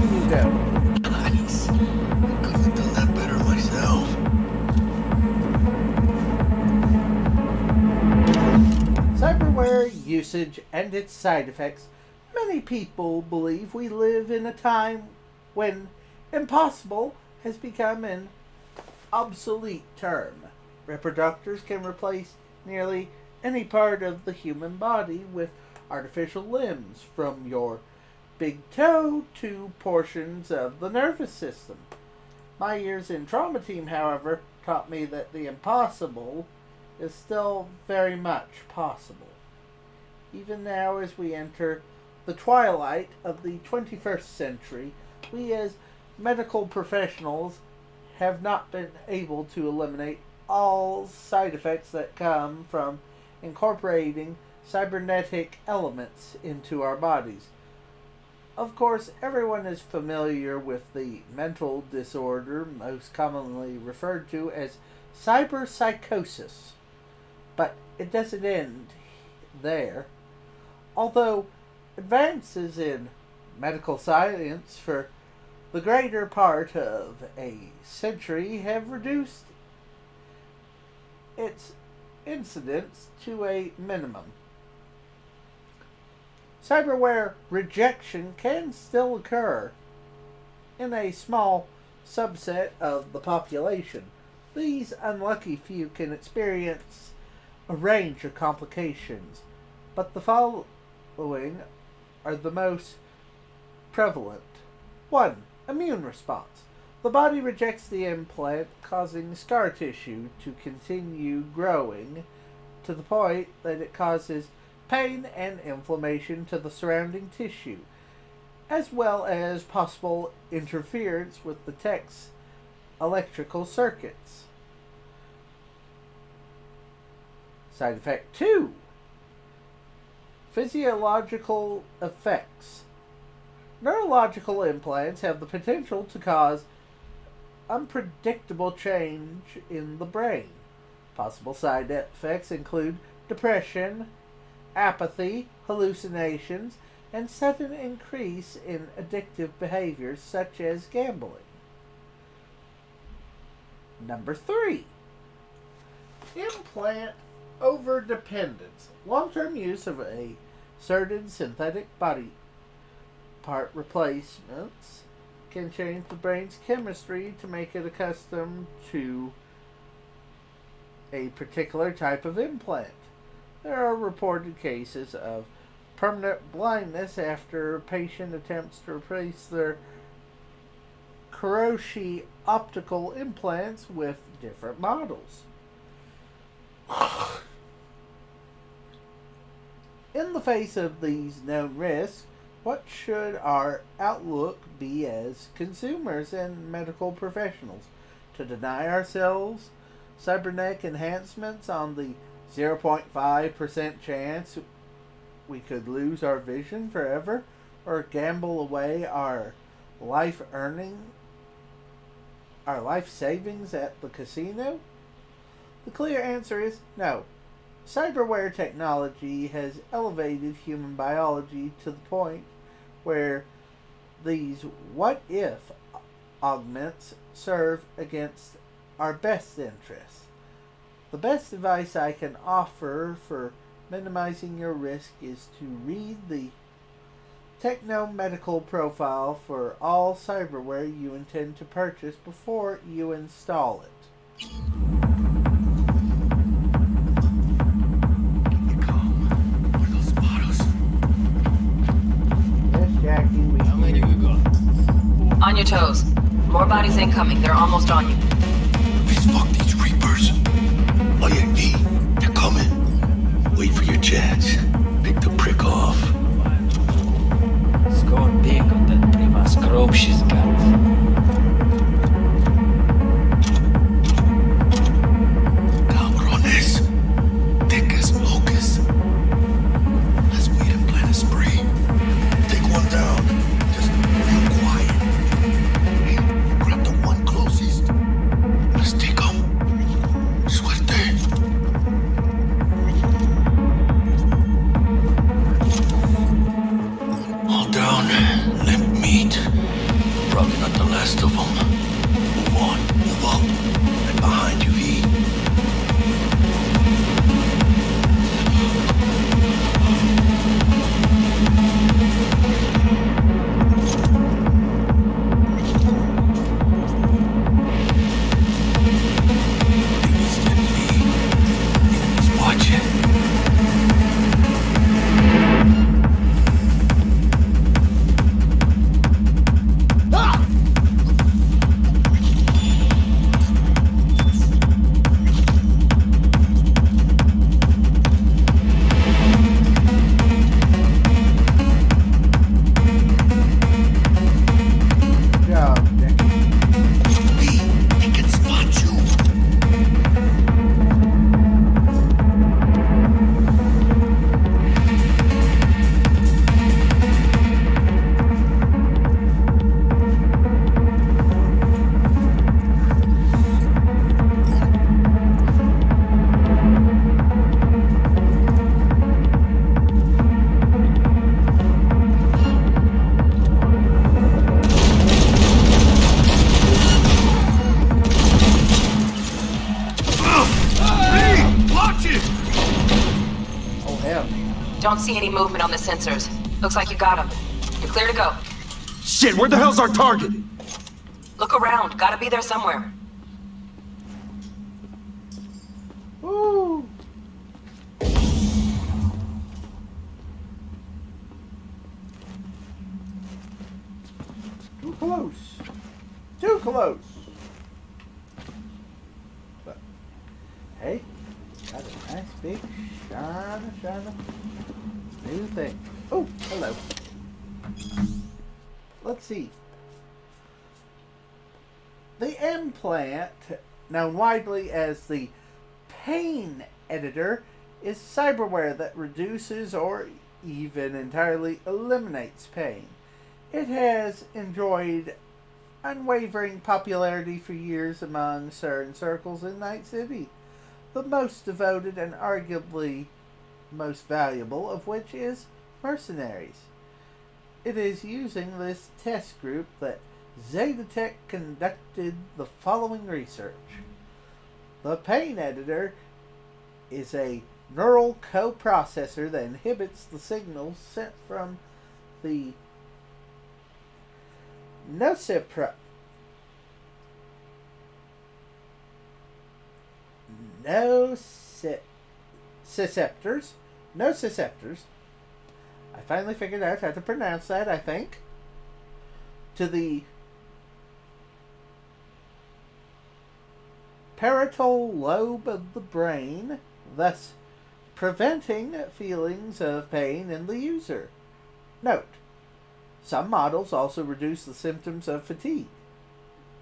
You go. Nice. I couldn't have done that better myself. Cyberware usage and its side effects. Many people believe we live in a time when impossible has become an obsolete term. Reproductors can replace nearly any part of the human body with artificial limbs, from your big toe to portions of the nervous system. My years in trauma team, however, taught me that the impossible is still very much possible. Even now, as we enter the twilight of the 21st century, we as medical professionals have not been able to eliminate all side effects that come from incorporating cybernetic elements into our bodies. Of course, everyone is familiar with the mental disorder most commonly referred to as cyberpsychosis. But it doesn't end there. Although advances in medical science for the greater part of a century have reduced its incidence to a minimum, cyberware rejection can still occur in a small subset of the population. These unlucky few can experience a range of complications, but the following are the most prevalent. 1. Immune response. The body rejects the implant, causing scar tissue to continue growing to the point that it causes pain and inflammation to the surrounding tissue, as well as possible interference with the tech's electrical circuits. Side effect 2. Physiological effects. Neurological implants have the potential to cause unpredictable change in the brain. Possible side effects include depression, apathy, hallucinations, and sudden increase in addictive behaviors such as gambling. Number 3. Implant overdependence. Long-term use of a certain synthetic body part replacements can change the brain's chemistry to make it accustomed to a particular type of implant. There are reported cases of permanent blindness after a patient attempts to replace their Kuroshi optical implants with different models. In the face of these known risks, what should our outlook be as consumers and medical professionals? To deny ourselves cybernetic enhancements on the 0.5% chance we could lose our vision forever, or gamble away our life savings at the casino? The clear answer is no. Cyberware technology has elevated human biology to the point where these what-if augments serve against our best interests. The best advice I can offer for minimizing your risk is to read the techno-medical profile for all cyberware you intend to purchase before you install it. Yes, Jackie, How many we got? On your toes. More bodies incoming. They're almost on you. Fuck these Reapers. Oh yeah, E, they're coming. Wait for your chance. Pick the prick off. Score big on that prima scrope she's got. Cabrones. Thick as locusts. Let's wait and plan a spree. Take one down. Just real quiet. Hey, grab the one closest. Let's take him. Suerte. All down. Limp meat. Probably not the last of them. Move on. Move up. And behind you, E. Don't see any movement on the sensors. Looks like you got them. You're clear to go. Shit, where the hell's our target? Look around. Gotta be there somewhere. Woo! Too close. Too close. But, hey, got a nice big shiny new thing. Oh, hello. Let's see. The implant, known widely as the pain editor, is cyberware that reduces or even entirely eliminates pain. It has enjoyed unwavering popularity for years among certain circles in Night City, the most devoted and arguably most valuable of which is mercenaries. It is using this test group that Zetatech conducted the following research. The pain editor is a neural coprocessor that inhibits the signals sent from the nociceptors. I finally figured out how to pronounce that, I think. To the parietal lobe of the brain, thus preventing feelings of pain in the user. Note, some models also reduce the symptoms of fatigue.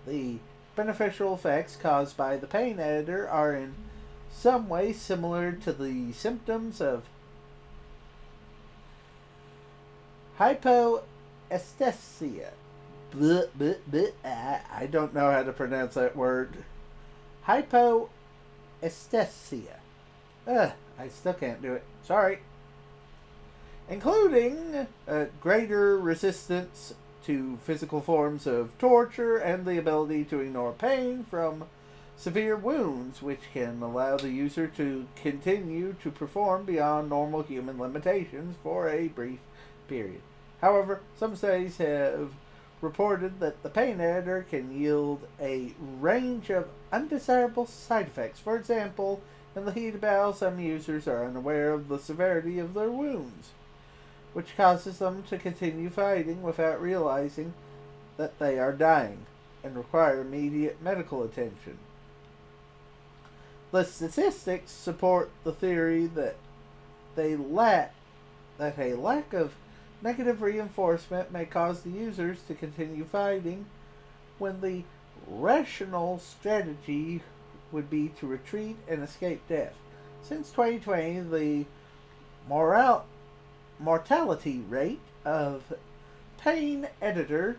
The beneficial effects caused by the pain editor are in some way similar to the symptoms of hypoesthesia. I don't know how to pronounce that word. Hypoesthesia. I still can't do it. Sorry. Including greater resistance to physical forms of torture and the ability to ignore pain from severe wounds, which can allow the user to continue to perform beyond normal human limitations for a brief period. However, some studies have reported that the pain editor can yield a range of undesirable side effects. For example, in the heat of battle, some users are unaware of the severity of their wounds, which causes them to continue fighting without realizing that they are dying and require immediate medical attention. The statistics support the theory that a lack of negative reinforcement may cause the users to continue fighting when the rational strategy would be to retreat and escape death. Since 2020, the mortality rate of pain editor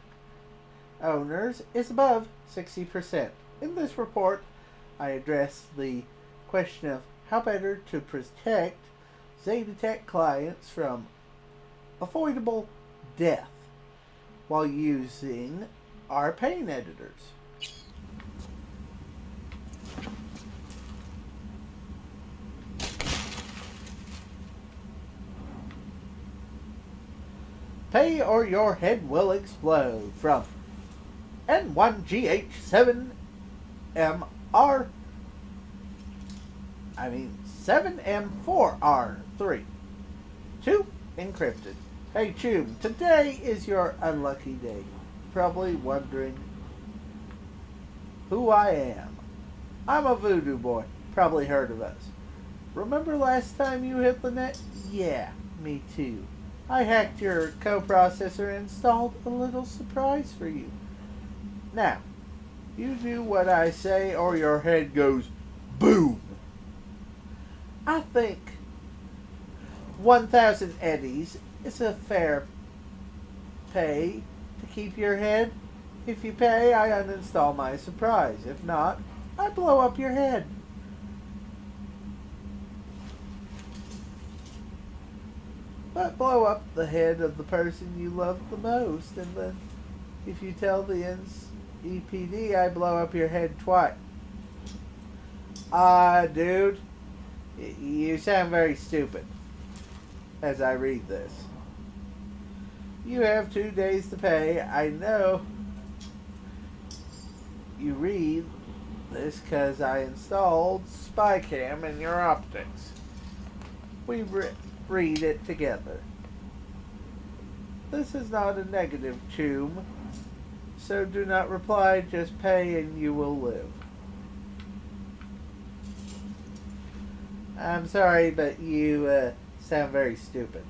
owners is above 60%. In this report, I address the question of how better to protect Zetatech clients from avoidable death while using our pain editors. Pay or your head will explode from N1GH7MR 7M4R3 2 encrypted. Hey Choom, today is your unlucky day. Probably wondering who I am. I'm a voodoo boy. Probably heard of us. Remember last time you hit the net? Yeah, me too. I hacked your coprocessor and installed a little surprise for you. Now, you do what I say or your head goes boom. I think 1,000 eddies is a fair pay to keep your head. If you pay, I uninstall my surprise. If not, I blow up your head. But blow up the head of the person you love the most, and then if you tell the NCPD, I blow up your head twice. Dude, you sound very stupid as I read this. You have 2 days to pay. I know you read this because I installed SpyCam in your optics. We read it together. This is not a negative, Choom, so do not reply, just pay and you will live. I'm sorry, but you sound very stupid,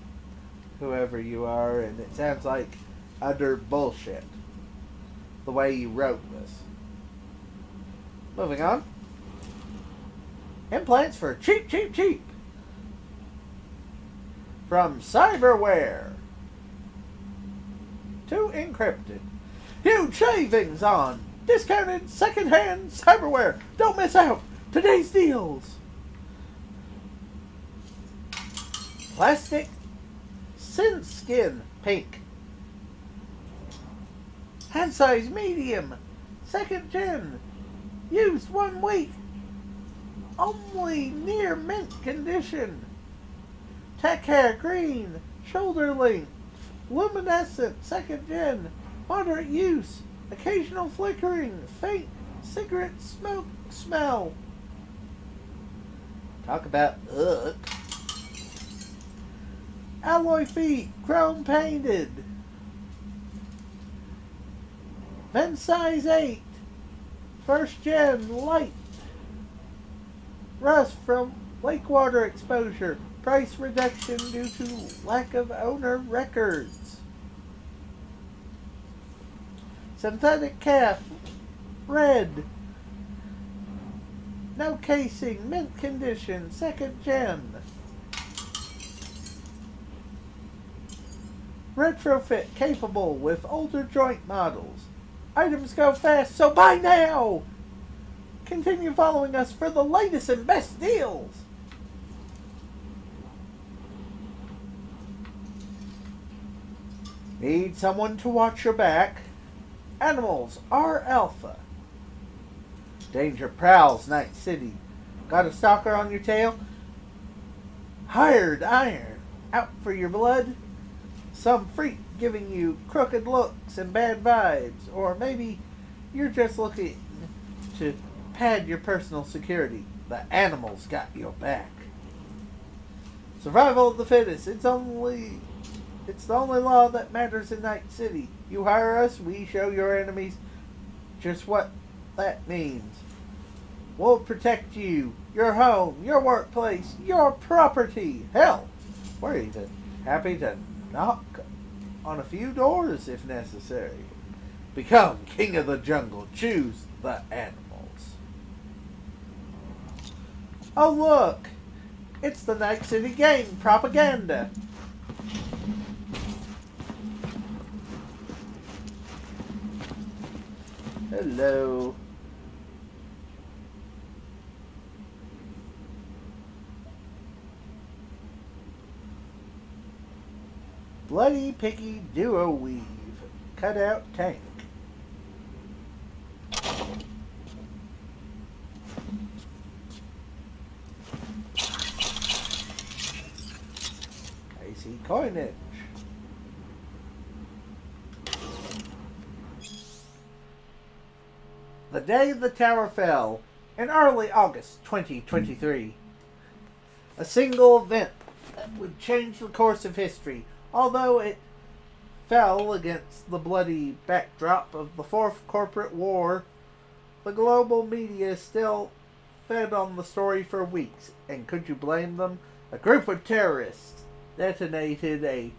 whoever you are, and it sounds like utter bullshit, the way you wrote this. Moving on. Implants for cheap, cheap, cheap. From Cyberware. 2 encrypted. Huge savings on discounted secondhand cyberware. Don't miss out. Today's deals. Plastic Sin Skin Pink. Hand size medium. 2nd gen. Used 1 week. Only near mint condition. Tech hair green. Shoulder length. Luminescent 2nd gen. Moderate use. Occasional flickering. Faint cigarette smoke smell. Talk about ugh. Alloy feet. Chrome painted. Men size 8. 1st gen light. Rust from lake water exposure. Price reduction due to lack of owner records. Synthetic calf. Red. No casing. Mint condition. 2nd gen. Retrofit capable with older joint models. Items go fast, so buy now! Continue following us for the latest and best deals! Need someone to watch your back? Animals are alpha. Danger prowls Night City. Got a stalker on your tail? Hired iron. Out for your blood? Some freak giving you crooked looks and bad vibes. Or maybe you're just looking to pad your personal security. The animals got your back. Survival of the fittest. It's the only law that matters in Night City. You hire us, we show your enemies just what that means. We'll protect you, your home, your workplace, your property. Hell, we're even happy to knock on a few doors if necessary. Become king of the jungle. Choose the animals. Oh look, it's the Night City gang propaganda. Hello. Bloody Picky Duo Weave. Cutout tank. AC coinage. The day the tower fell, in early August 2023. A single event that would change the course of history, although it fell against the bloody backdrop of the Fourth Corporate War. The global media still fed on the story for weeks, and could you blame them? A group of terrorists detonated a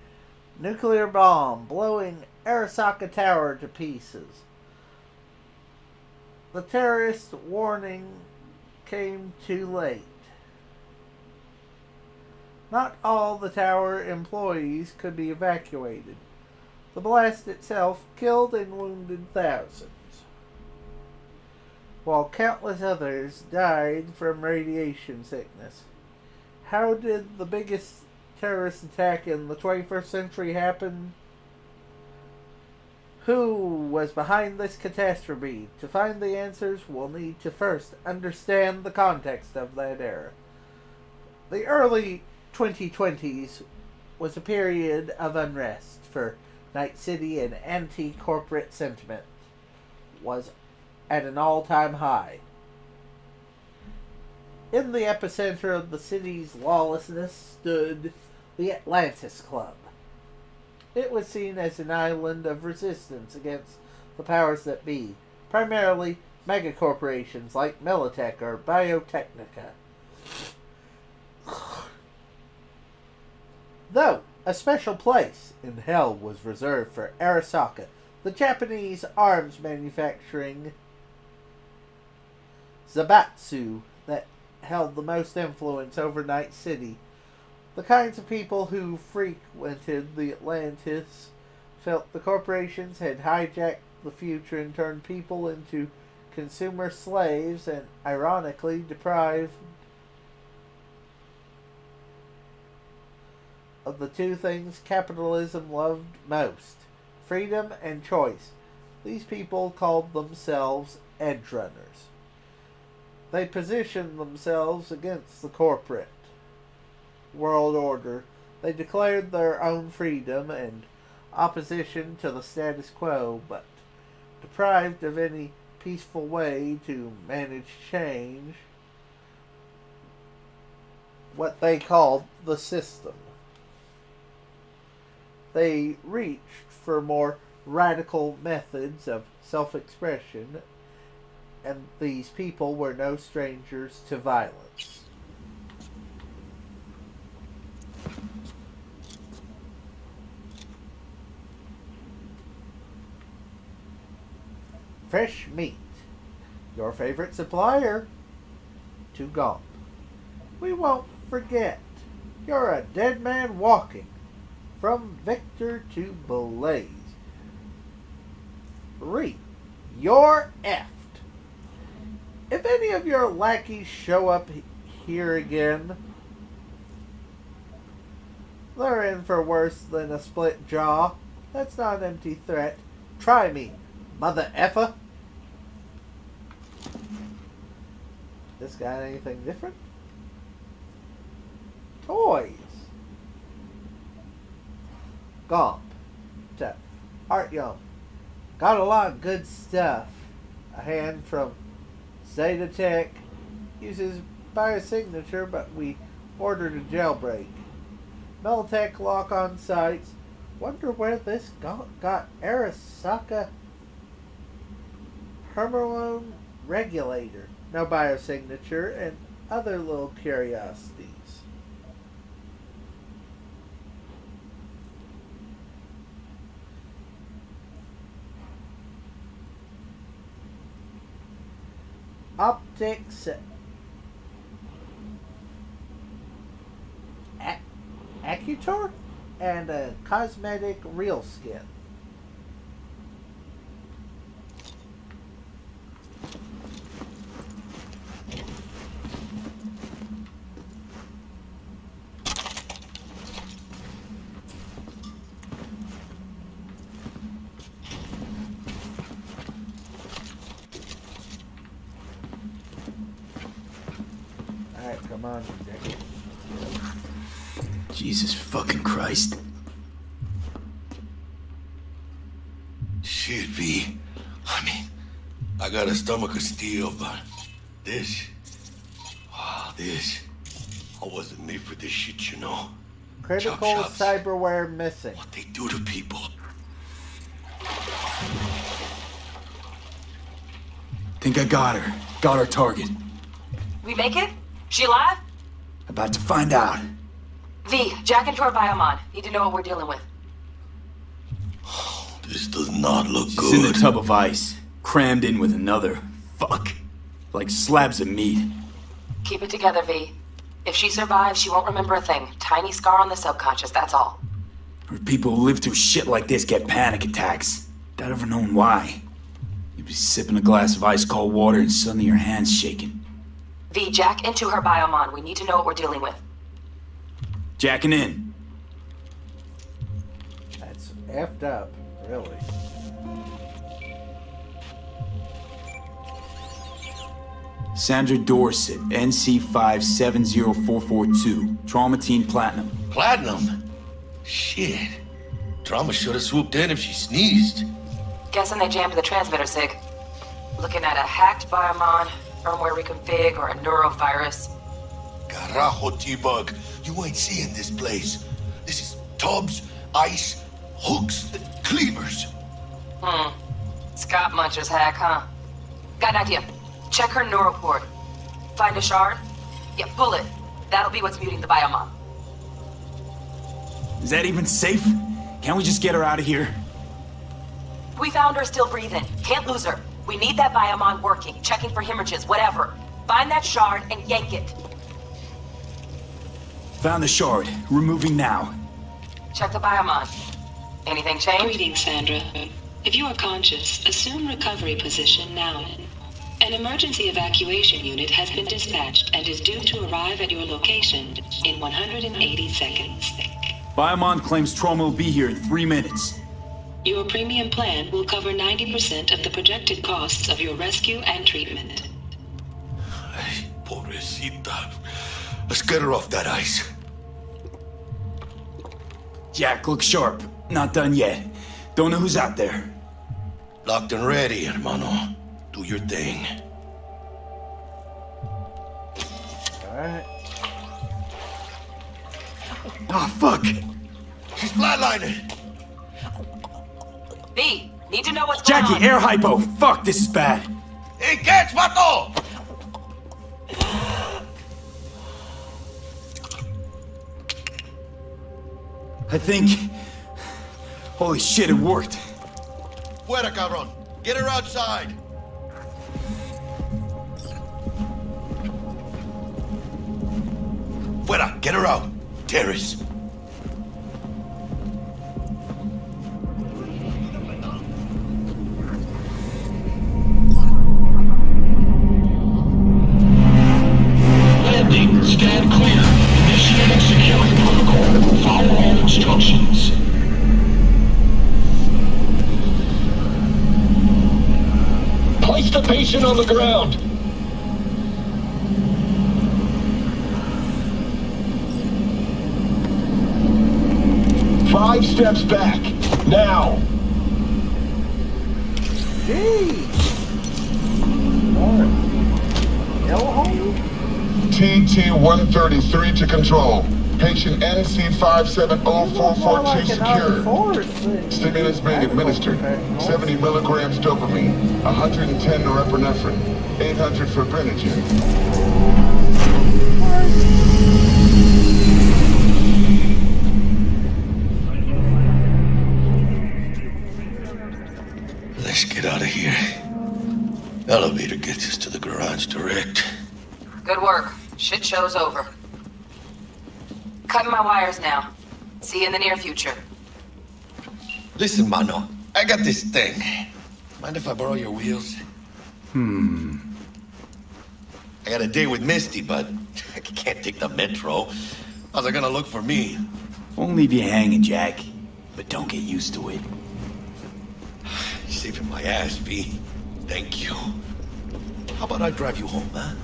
nuclear bomb, blowing Arasaka Tower to pieces. The terrorist warning came too late. Not all the tower employees could be evacuated. The blast itself killed and wounded thousands, while countless others died from radiation sickness. How did the biggest terrorist attack in the 21st century happen? Who was behind this catastrophe? To find the answers, we'll need to first understand the context of that era. The early 2020s was a period of unrest for Night City, and anti-corporate sentiment was at an all-time high. In the epicenter of the city's lawlessness stood the Atlantis Club. It was seen as an island of resistance against the powers that be, primarily megacorporations like Militech or Biotechnica. Though a special place in hell was reserved for Arasaka, the Japanese arms manufacturing Zaibatsu that held the most influence over Night City. The kinds of people who frequented the Atlantis felt the corporations had hijacked the future and turned people into consumer slaves, and ironically deprived of the two things capitalism loved most: freedom and choice. These people called themselves edge runners. They positioned themselves against the corporate world order. They declared their own freedom and opposition to the status quo, but deprived of any peaceful way to manage change, what they called the system. They reached for more radical methods of self-expression, and these people were no strangers to violence. Fresh meat. Your favorite supplier to Gump. We won't forget. You're a dead man walking. From Victor to Blaze. Reap. You're effed. If any of your lackeys show up here again, they're in for worse than a split jaw. That's not an empty threat. Try me, mother effer. This got anything different? Toys. Gomp. Tep. Art Yum. Got a lot of good stuff. A hand from Zeta Tech. Uses biosignature, but we ordered a jailbreak. Meltech lock on sites. Wonder where this got Arasaka hormone regulator. No biosignature and other little curiosities. Optics. Accutor and a cosmetic real skin. Alright, come on, Jackie. Jesus fucking Christ. Shit, V. I mean, I got a stomach of steel, but this... this... I wasn't made for this shit, you know. Critical Chop shops. cyberware missing. What they do to people. Think I got her. Got our target. We make it? She alive? About to find out. V, jack into her biomon. Need to know what we're dealing with. This does not look She's good. in a tub of ice, crammed in with another. Fuck. Like slabs of meat. Keep it together, V. If she survives, she won't remember a thing. Tiny scar on the subconscious, that's all. Or people who live through shit like this get panic attacks. Without ever knowing why. You'd be sipping a glass of ice-cold water and suddenly your hand's shaking. V, jack into her biomon. We need to know what we're dealing with. Jacking in. That's effed up, really. Sandra Dorset, NC570442. Traumatine Platinum. Platinum? Shit. Trauma should have swooped in if she sneezed. Guessing they jammed the transmitter, Sig. Looking at a hacked biomon, firmware reconfig, or a neurovirus. Carajo, T-Bug. You ain't seeing this place. This is tubs, ice, hooks, and cleavers. Scott Muncher's hack, huh? Got an idea. Check her neuroport. Find a shard? Yeah, pull it. That'll be what's muting the biomon. Is that even safe? Can't we just get her out of here? We found her still breathing. Can't lose her. We need that biomon working, checking for hemorrhages, whatever. Find that shard and yank it. Found the shard. Removing now. Check the biomon. Anything change? Greetings, Sandra. If you are conscious, assume recovery position now. An emergency evacuation unit has been dispatched and is due to arrive at your location in 180 seconds. Biomon claims trauma will be here in 3 minutes. Your premium plan will cover 90% of the projected costs of your rescue and treatment. Ay, pobrecita. Let's get her off that ice. Jack, look sharp. Not done yet. Don't know who's out there. Locked and ready, hermano. Do your thing. Alright. Oh, fuck! She's flatlining! B, need to know what's going on. Jackie, air hypo! Fuck, this is bad! Hey, catch, vato! I think... Holy shit, it worked. Fuera, cabrón. Get her outside. Fuera, get her out. Terrace. Landing, stand clear. Initiating security protocol. Follow all instructions. Place the patient on the ground. Five steps back. Now. Jeez. Hellhole? TT-133 to control. Patient NC-57044T secured. Stimulants being administered. 70 milligrams dopamine, 110 norepinephrine, 800 fibrinogen. Let's get out of here. Elevator gets us to the garage direct. Good work. Shit show's over. Cutting my wires now. See you in the near future. Listen, Mano, I got this thing. Mind if I borrow your wheels? I got a date with Misty, but I can't take the metro. How's it gonna look for me? Won't leave you hanging, Jack. But don't get used to it. You're saving my ass, V. Thank you. How about I drive you home, huh?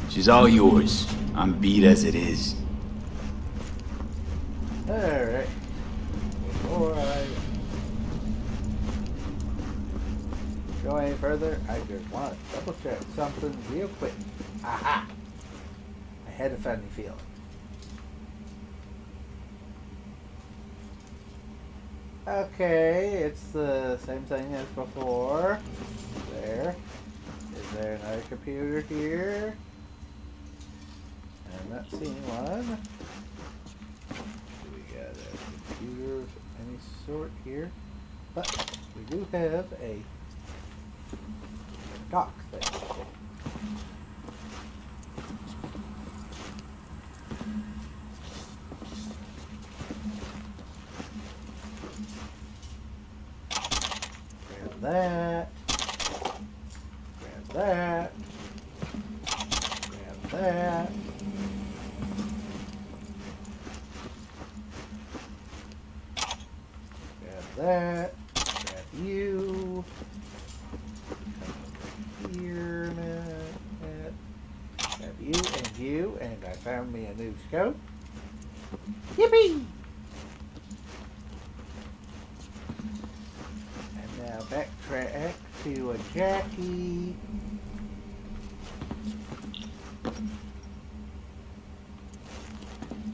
She's all yours. I'm beat as it is. Alright. Before I go any further, I just want to double check something real quick. Aha! I had a funny feeling. Okay, it's the same thing as before. There. Is there another computer here? I'm not seeing one. Do we got a computer of any sort here? But we do have a dock thing. Grab that. Grab that. Grab that. Grab that. Grab you. Come over here a minute. Grab you and you. And I found me a new scope. Yippee! And now backtrack to a Jackie.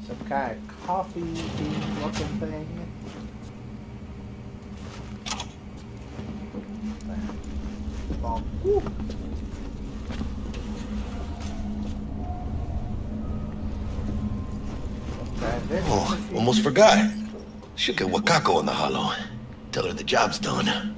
Some kind of coffee bean looking thing. Woo. Oh, almost forgot. Should get Wakako on the holo. Tell her the job's done.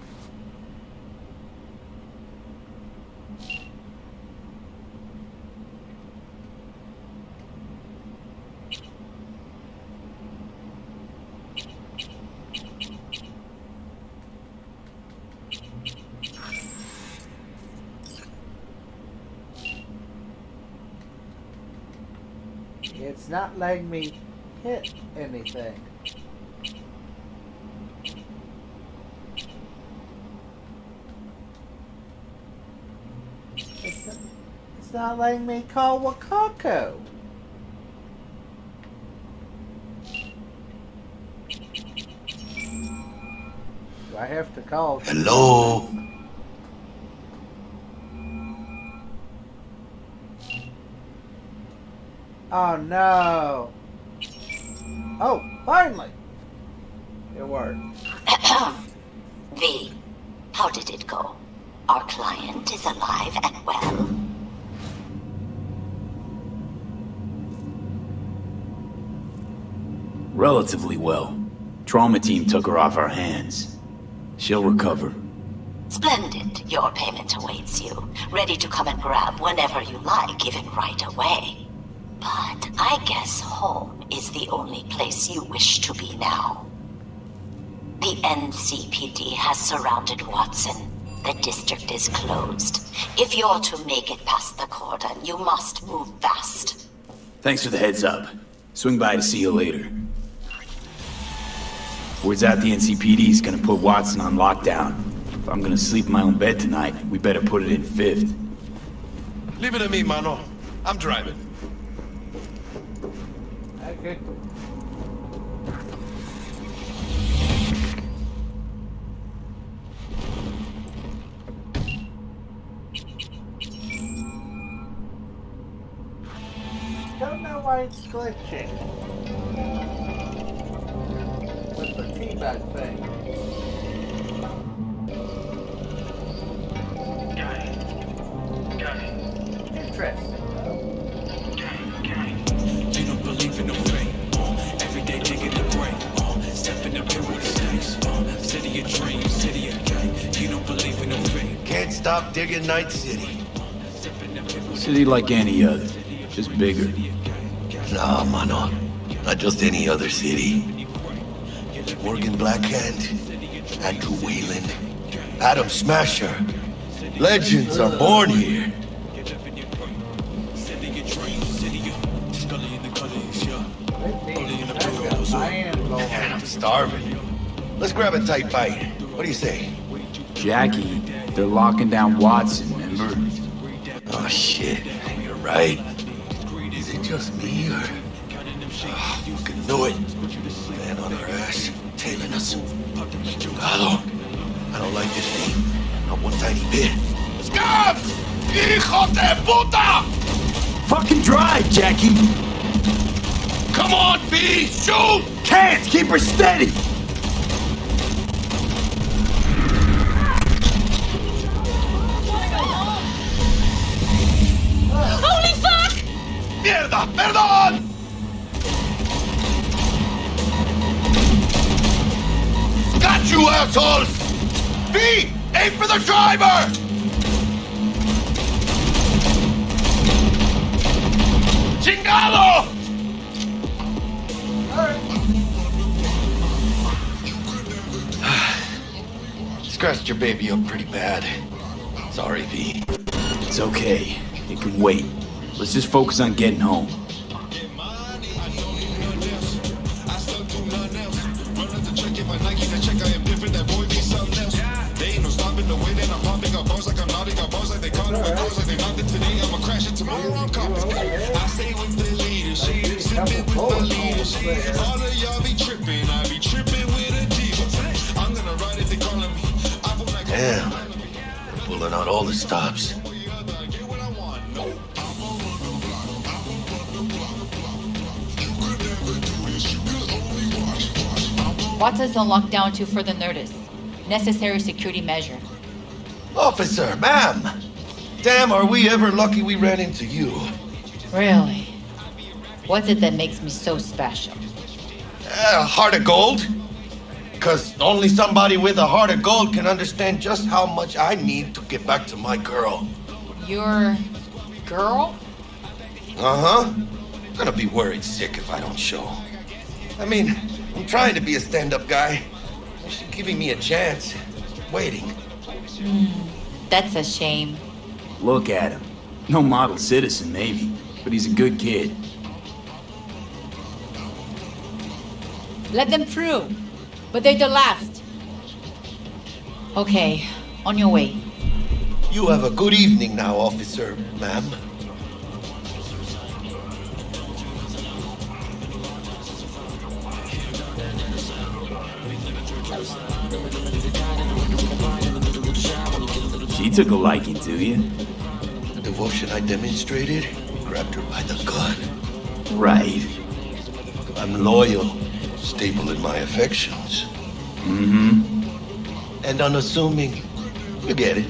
It's not letting me hit anything. It's not letting me call Wakako. Do I have to call? Hello? Oh no! Oh, finally! It worked. V, how did it go? Our client is alive and well. Relatively well. Trauma team took her off our hands. She'll recover. Splendid. Your payment awaits you. Ready to come and grab whenever you like, even right away. But I guess home is the only place you wish to be now. The NCPD has surrounded Watson. The district is closed. If you're to make it past the cordon, you must move fast. Thanks for the heads up. Swing by to see you later. Word's out the NCPD's gonna put Watson on lockdown. If I'm gonna sleep in my own bed tonight, we better put it in 5th. Leave it to me, mano. I'm driving. Okay. Don't know why it's glitching. With the teabag thing. Interesting. You don't believe in no fate. Every day digging the grave. Step in the pit with snakes. City of dreams, city of gang. You don't believe in no fate. Can't stop digging Night City. City like any other, just bigger. Nah, mano. Not just any other city. Morgan Blackhand, Andrew Wayland, Adam Smasher. Legends are born here. Man, I'm starving. Let's grab a tight bite. What do you say? Jackie, they're locking down Watson, remember? Oh shit, you're right. Is it just me or... Oh, fucking knew it. Man on our ass, tailing us. Chingado. I don't like this thing. Not one tiny bit. Scabs! Hijo de puta! Fucking drive, Jackie! Come on, B! Shoot! Can't! Keep her steady! Holy fuck! Mierda! Perdón! Got you, assholes! B! Aim for the driver! Chingado! Scratched your baby up pretty bad. Sorry, V. It's okay. It can wait. Let's just focus on getting home. Damn. We're pulling out all the stops. What is on lockdown to further notice? Necessary security measure. Officer, ma'am! Damn, are we ever lucky we ran into you. Really? What's it that makes me so special? Heart of gold? Because only somebody with a heart of gold can understand just how much I need to get back to my girl. Your girl? Uh-huh. Gonna be worried sick if I don't show. I mean, I'm trying to be a stand-up guy. She's giving me a chance. Waiting. That's a shame. Look at him. No model citizen, maybe, but he's a good kid. Let them through. But they're the last. Okay, on your way. You have a good evening now, officer, ma'am. She took a liking to you. The devotion I demonstrated grabbed her by the gun. Right. I'm loyal, stable in my affections. Mm-hmm. And unassuming. You get it.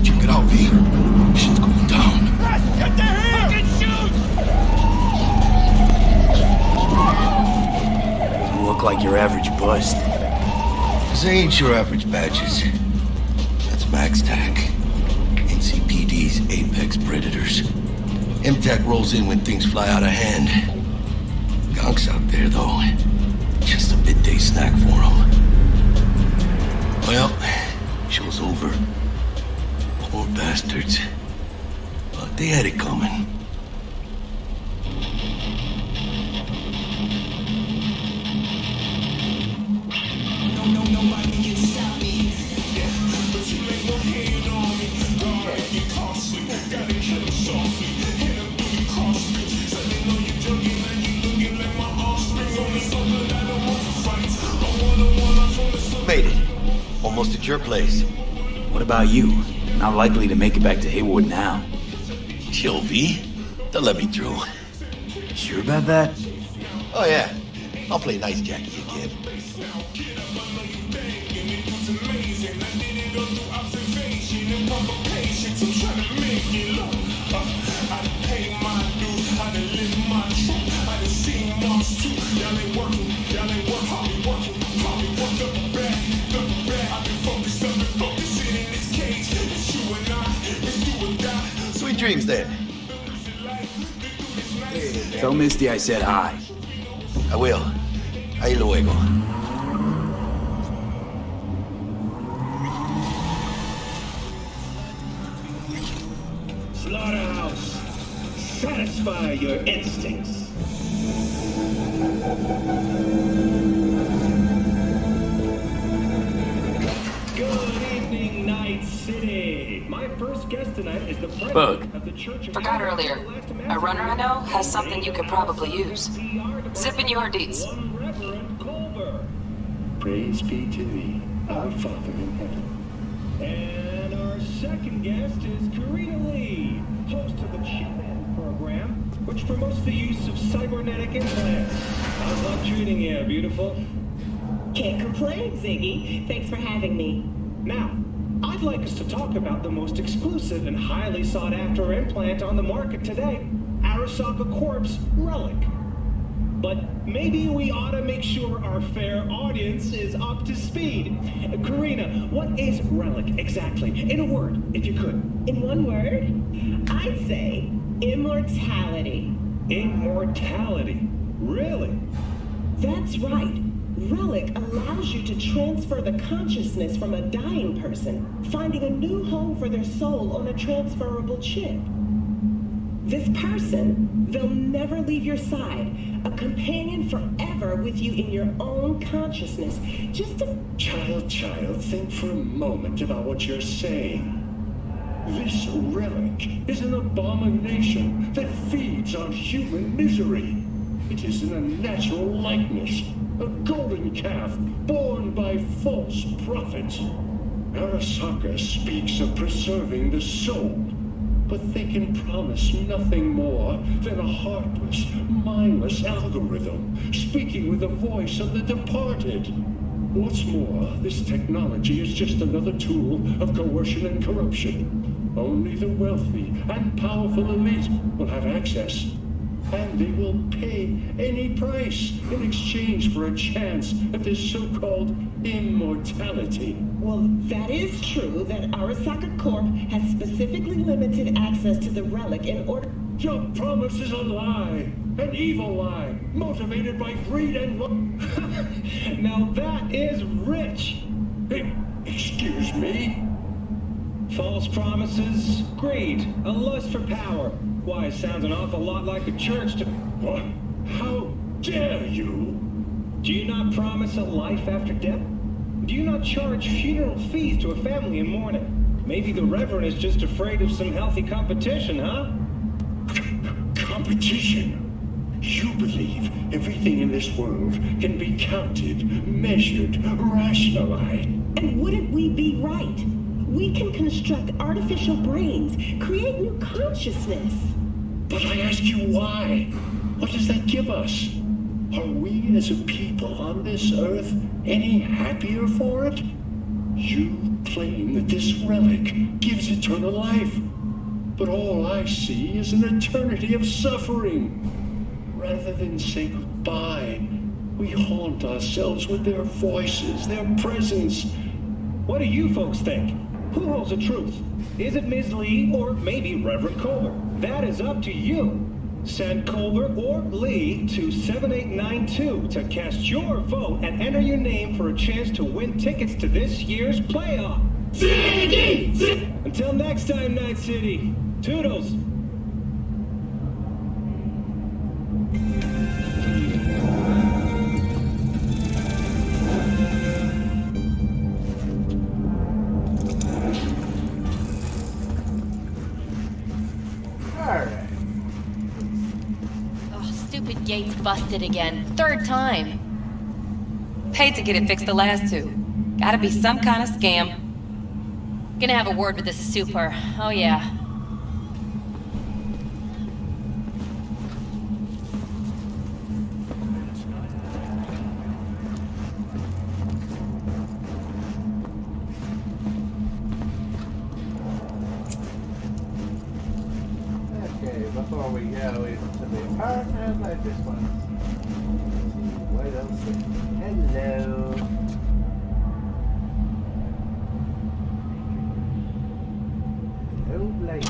Check it out, V. Shit's going down. Get the hell and shoot! You look like your average bust. This ain't your average badges. That's Max Tac. NCPD's apex predators. MTAC rolls in when things fly out of hand. Gonks out there, though. Just a midday snack for them. Well, Show's over. Poor bastards. But they had it coming. Made it. Almost at your place. What about you? Not likely to make it back to Haywood now. Chill, V. They'll let me through. Sure about that? Oh, yeah. I'll play nice Jackie again. Sweet dreams, then. Tell Misty I said hi. I will. Ahí luego. Slaughterhouse, satisfy your instincts. Good evening, Night City. My first guest tonight is the president of the Church of... Forgot earlier. A runner I know has something you could probably use. Zip in your deets. Praise be to thee, our Father in heaven. And our second guest is Karina Lee, host of the Chip-In program, which promotes the use of cybernetic implants. How's life treating you, beautiful? Can't complain, Ziggy. Thanks for having me. Now, I'd like us to talk about the most exclusive and highly sought-after implant on the market today, Arasaka Corp's Relic. But maybe we ought to make sure our fair audience is up to speed. Karina, what is Relic exactly? In a word, if you could. In one word, I'd say immortality. Immortality? Really? That's right. Relic allows you to transfer the consciousness from a dying person, finding a new home for their soul on a transferable chip. This person, they'll never leave your side, a companion forever with you in your own consciousness. Just a... Child, think for a moment about what you're saying. This relic is an abomination that feeds on human misery. It is an unnatural likeness, a golden calf born by false prophets. Arasaka speaks of preserving the soul, but they can promise nothing more than a heartless, mindless algorithm, speaking with the voice of the departed. What's more, this technology is just another tool of coercion and corruption. Only the wealthy and powerful elite will have access, and they will pay any price in exchange for a chance at this so-called immortality. Well, that is true that Arasaka Corp has specifically limited access to the relic in order... Your promise is a lie, an evil lie, motivated by greed and... Now that is rich. Excuse me? False promises, greed, a lust for power. Why, it sounds an awful lot like a church to... What? How dare you? Do you not promise a life after death? Do you not charge funeral fees to a family in mourning? Maybe the Reverend is just afraid of some healthy competition, huh? Competition? You believe everything in this world can be counted, measured, rationalized. And wouldn't we be right? We can construct artificial brains, create new consciousness. But I ask you why? What does that give us? Are we as a people on this earth any happier for it? You claim that this relic gives eternal life, but all I see is an eternity of suffering. Rather than say goodbye, we haunt ourselves with their voices, their presence. What do you folks think? Who holds the truth? Is it Ms. Lee or maybe Reverend Culver? That is up to you. Send Culver or Lee to 7892 to cast your vote and enter your name for a chance to win tickets to this year's playoff. Until next time, Night City. Toodles. Alright. Oh, stupid gate's busted again. Third time. Paid to get it fixed the last two. Gotta be some kind of scam. Gonna have a word with the super. Oh yeah. Okay, before we go into the apartment, I just want to see what else is. Hello. Hello, Blake.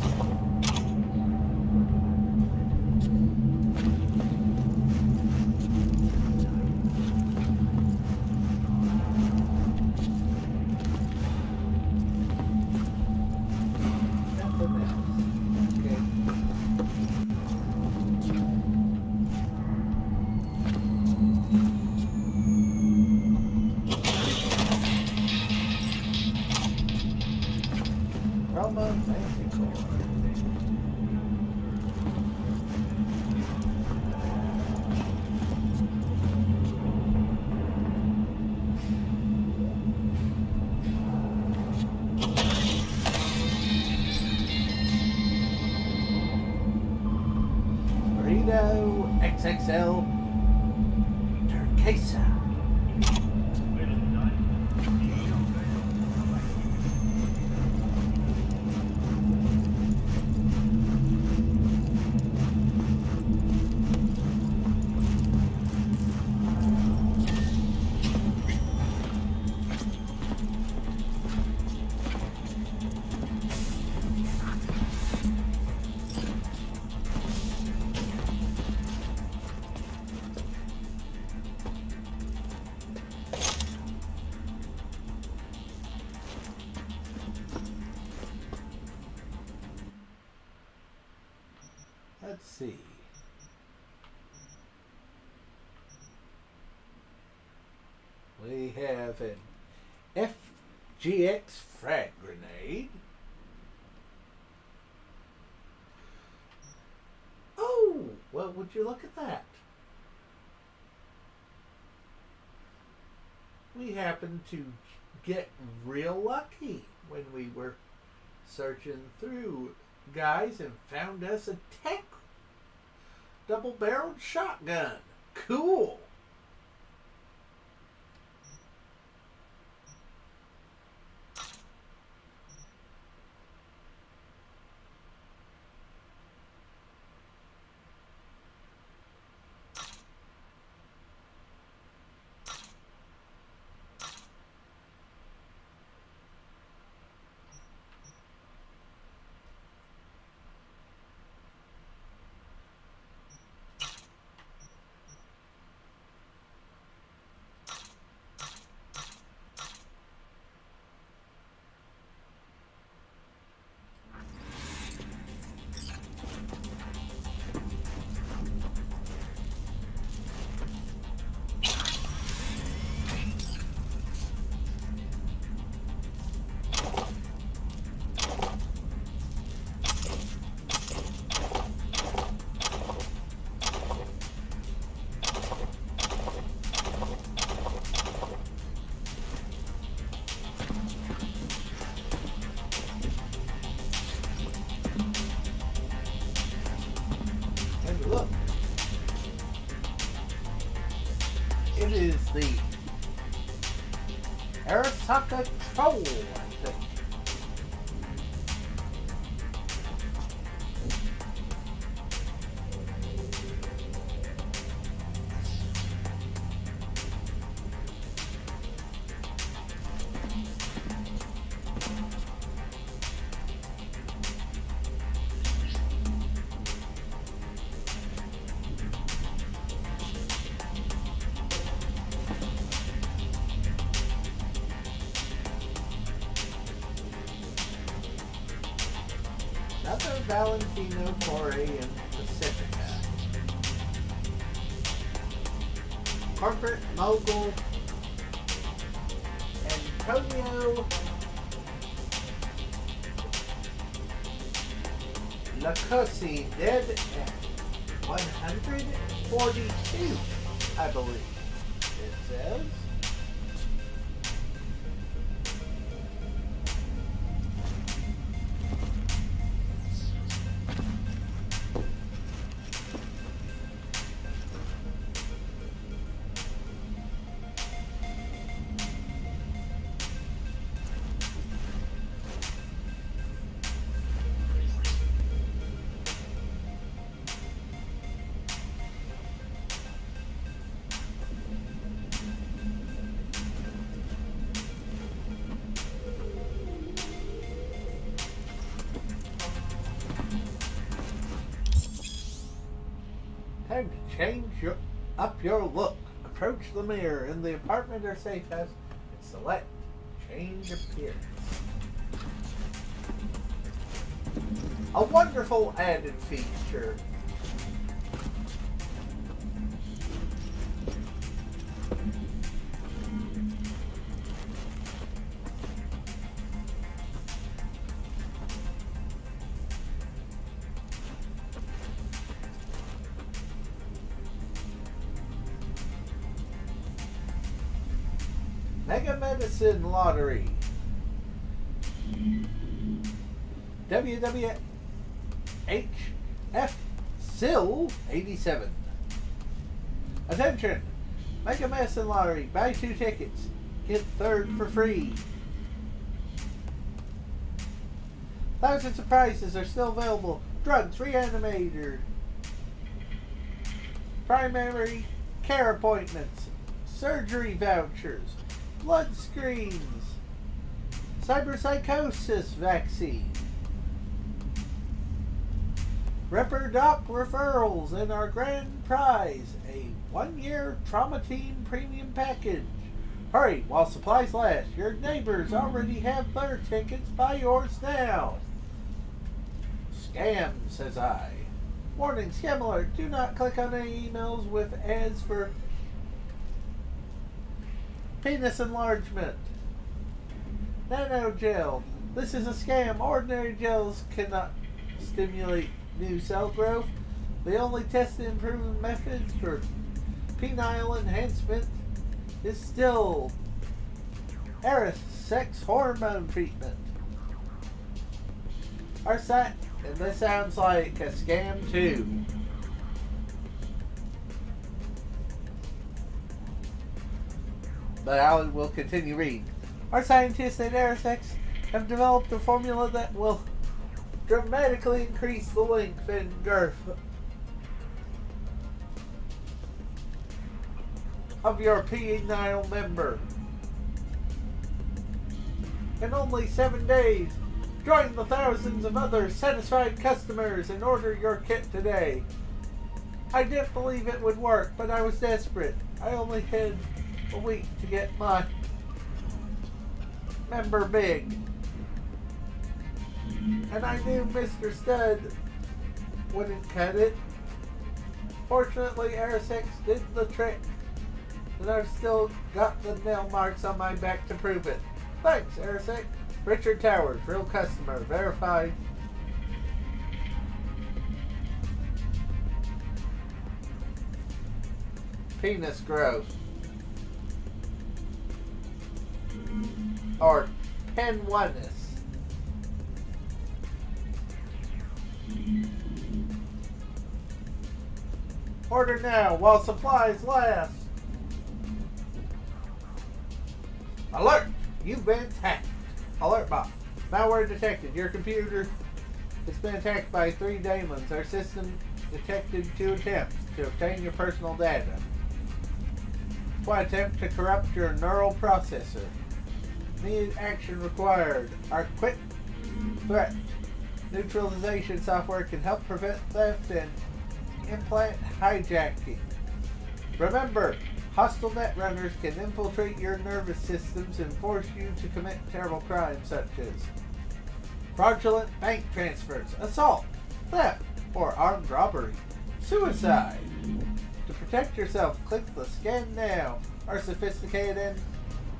Burrito XXL Turquesa. Let's see. We have an FGX frag grenade. Oh, well, would you look at that? We happened to get real lucky when we were searching through, guys, and found us a tech double-barreled shotgun. Cool. Look, it is the Arasaka Troll, I think. Another Valentino foray in Pacifica. Corporate mogul Antonio Lacosi dead at 142, I believe it says. Time to change up your look. Approach the mirror in the apartment or safe house and select change appearance. A wonderful added feature. Mega Medicine Lottery. WWHF SIL 87. Attention! Mega Medicine Lottery. Buy 2 tickets. Get 3rd for free. Thousands of prizes are still available. Drugs, reanimator, primary care appointments, surgery vouchers, blood screens, cyberpsychosis vaccine, Ripper Doc referrals, and our grand prize, a 1-year Trauma Team premium package. Hurry while supplies last. Your neighbors already have their tickets. Buy yours now. Scam, says I. Warning, scam alert. Do not click on any emails with ads for penis enlargement. Nano gel. This is a scam. Ordinary gels cannot stimulate new cell growth. The only tested and proven methods for penile enhancement is still sex hormone treatment. Our site, and this sounds like a scam too. But I will continue reading. Our scientists at Aerosex have developed a formula that will dramatically increase the length and girth of your penile member. In only 7 days, join the thousands of other satisfied customers and order your kit today. I didn't believe it would work, but I was desperate. I only had a week to get my member big. And I knew Mr. Stud wouldn't cut it. Fortunately, Aerosex did the trick. And I've still got the nail marks on my back to prove it. Thanks, Aerosex. Richard Towers, real customer, verified. Penis growth. Or penoneness. Order now while supplies last. Alert! You've been hacked. Alert box. Malware detected. Your computer has been attacked by 3 daemons. Our system detected 2 attempts to obtain your personal data. 1 attempt to corrupt your neural processor. Immediate action required. Our quick threat neutralization software can help prevent theft and implant hijacking. Remember, hostile netrunners can infiltrate your nervous systems and force you to commit terrible crimes such as fraudulent bank transfers, assault, theft, or armed robbery, suicide. To protect yourself, click the Scan Now. Our sophisticated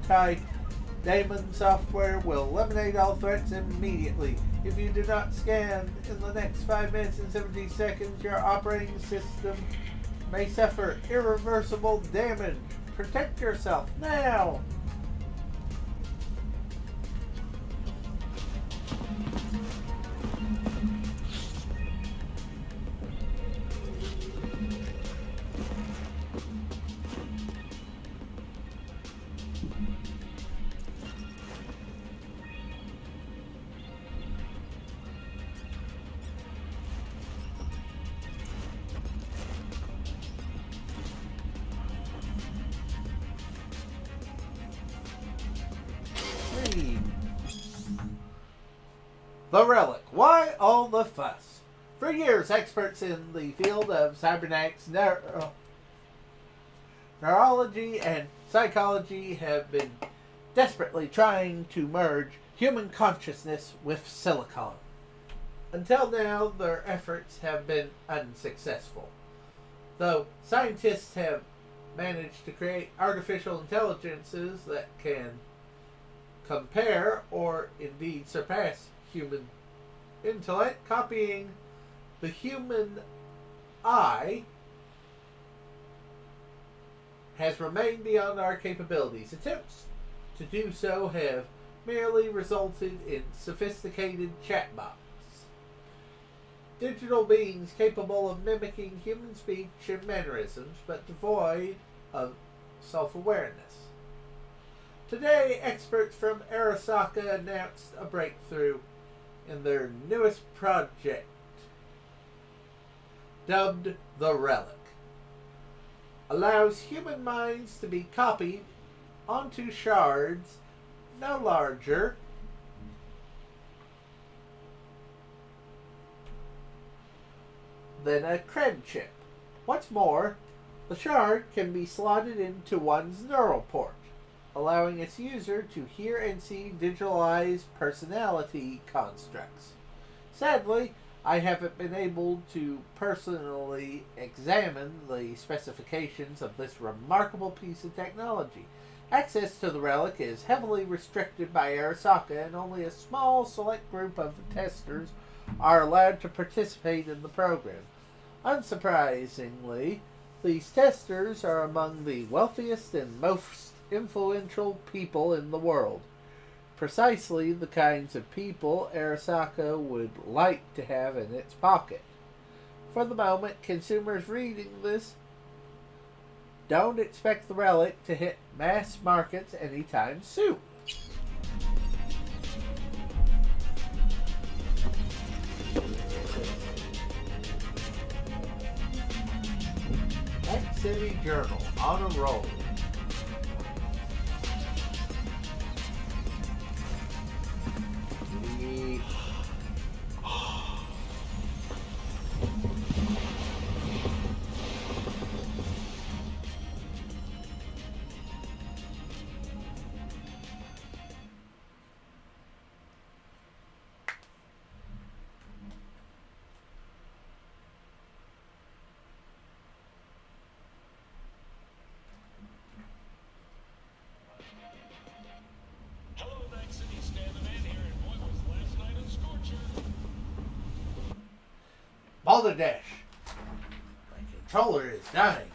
anti-daemon software will eliminate all threats immediately. If you do not scan in the next 5 minutes and 17 seconds, your operating system may suffer irreversible damage. Protect yourself now! The Relic. Why all the fuss? For years, experts in the field of cybernetics, neurology, and psychology have been desperately trying to merge human consciousness with silicon. Until now, their efforts have been unsuccessful. Though scientists have managed to create artificial intelligences that can compare or indeed surpass human intellect, copying the human eye has remained beyond our capabilities. Attempts to do so have merely resulted in sophisticated chatbots, digital beings capable of mimicking human speech and mannerisms, but devoid of self-awareness. Today, experts from Arasaka announced a breakthrough in their newest project, dubbed the Relic. Allows human minds to be copied onto shards no larger than a cred chip. What's more, the shard can be slotted into one's neural port, allowing its user to hear and see digitalized personality constructs. Sadly, I haven't been able to personally examine the specifications of this remarkable piece of technology. Access to the Relic is heavily restricted by Arasaka, and only a small select group of testers are allowed to participate in the program. Unsurprisingly, these testers are among the wealthiest and most influential people in the world. Precisely the kinds of people Arasaka would like to have in its pocket. For the moment, consumers reading this don't expect the Relic to hit mass markets anytime soon. Next City Journal, on a roll. Balderdash. My controller is dying.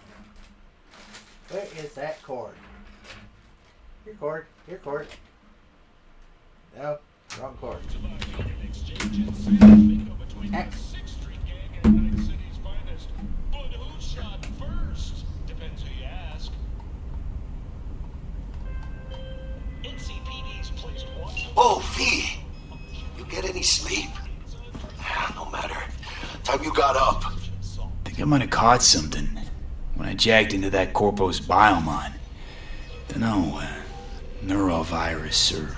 Where is that cord? Here, cord. Here, cord. No, wrong cord. X. Oh, V! You get any sleep? No matter. Time you got up. Think I might have caught something when I jacked into that Corpo's biomon. Dunno, neurovirus or...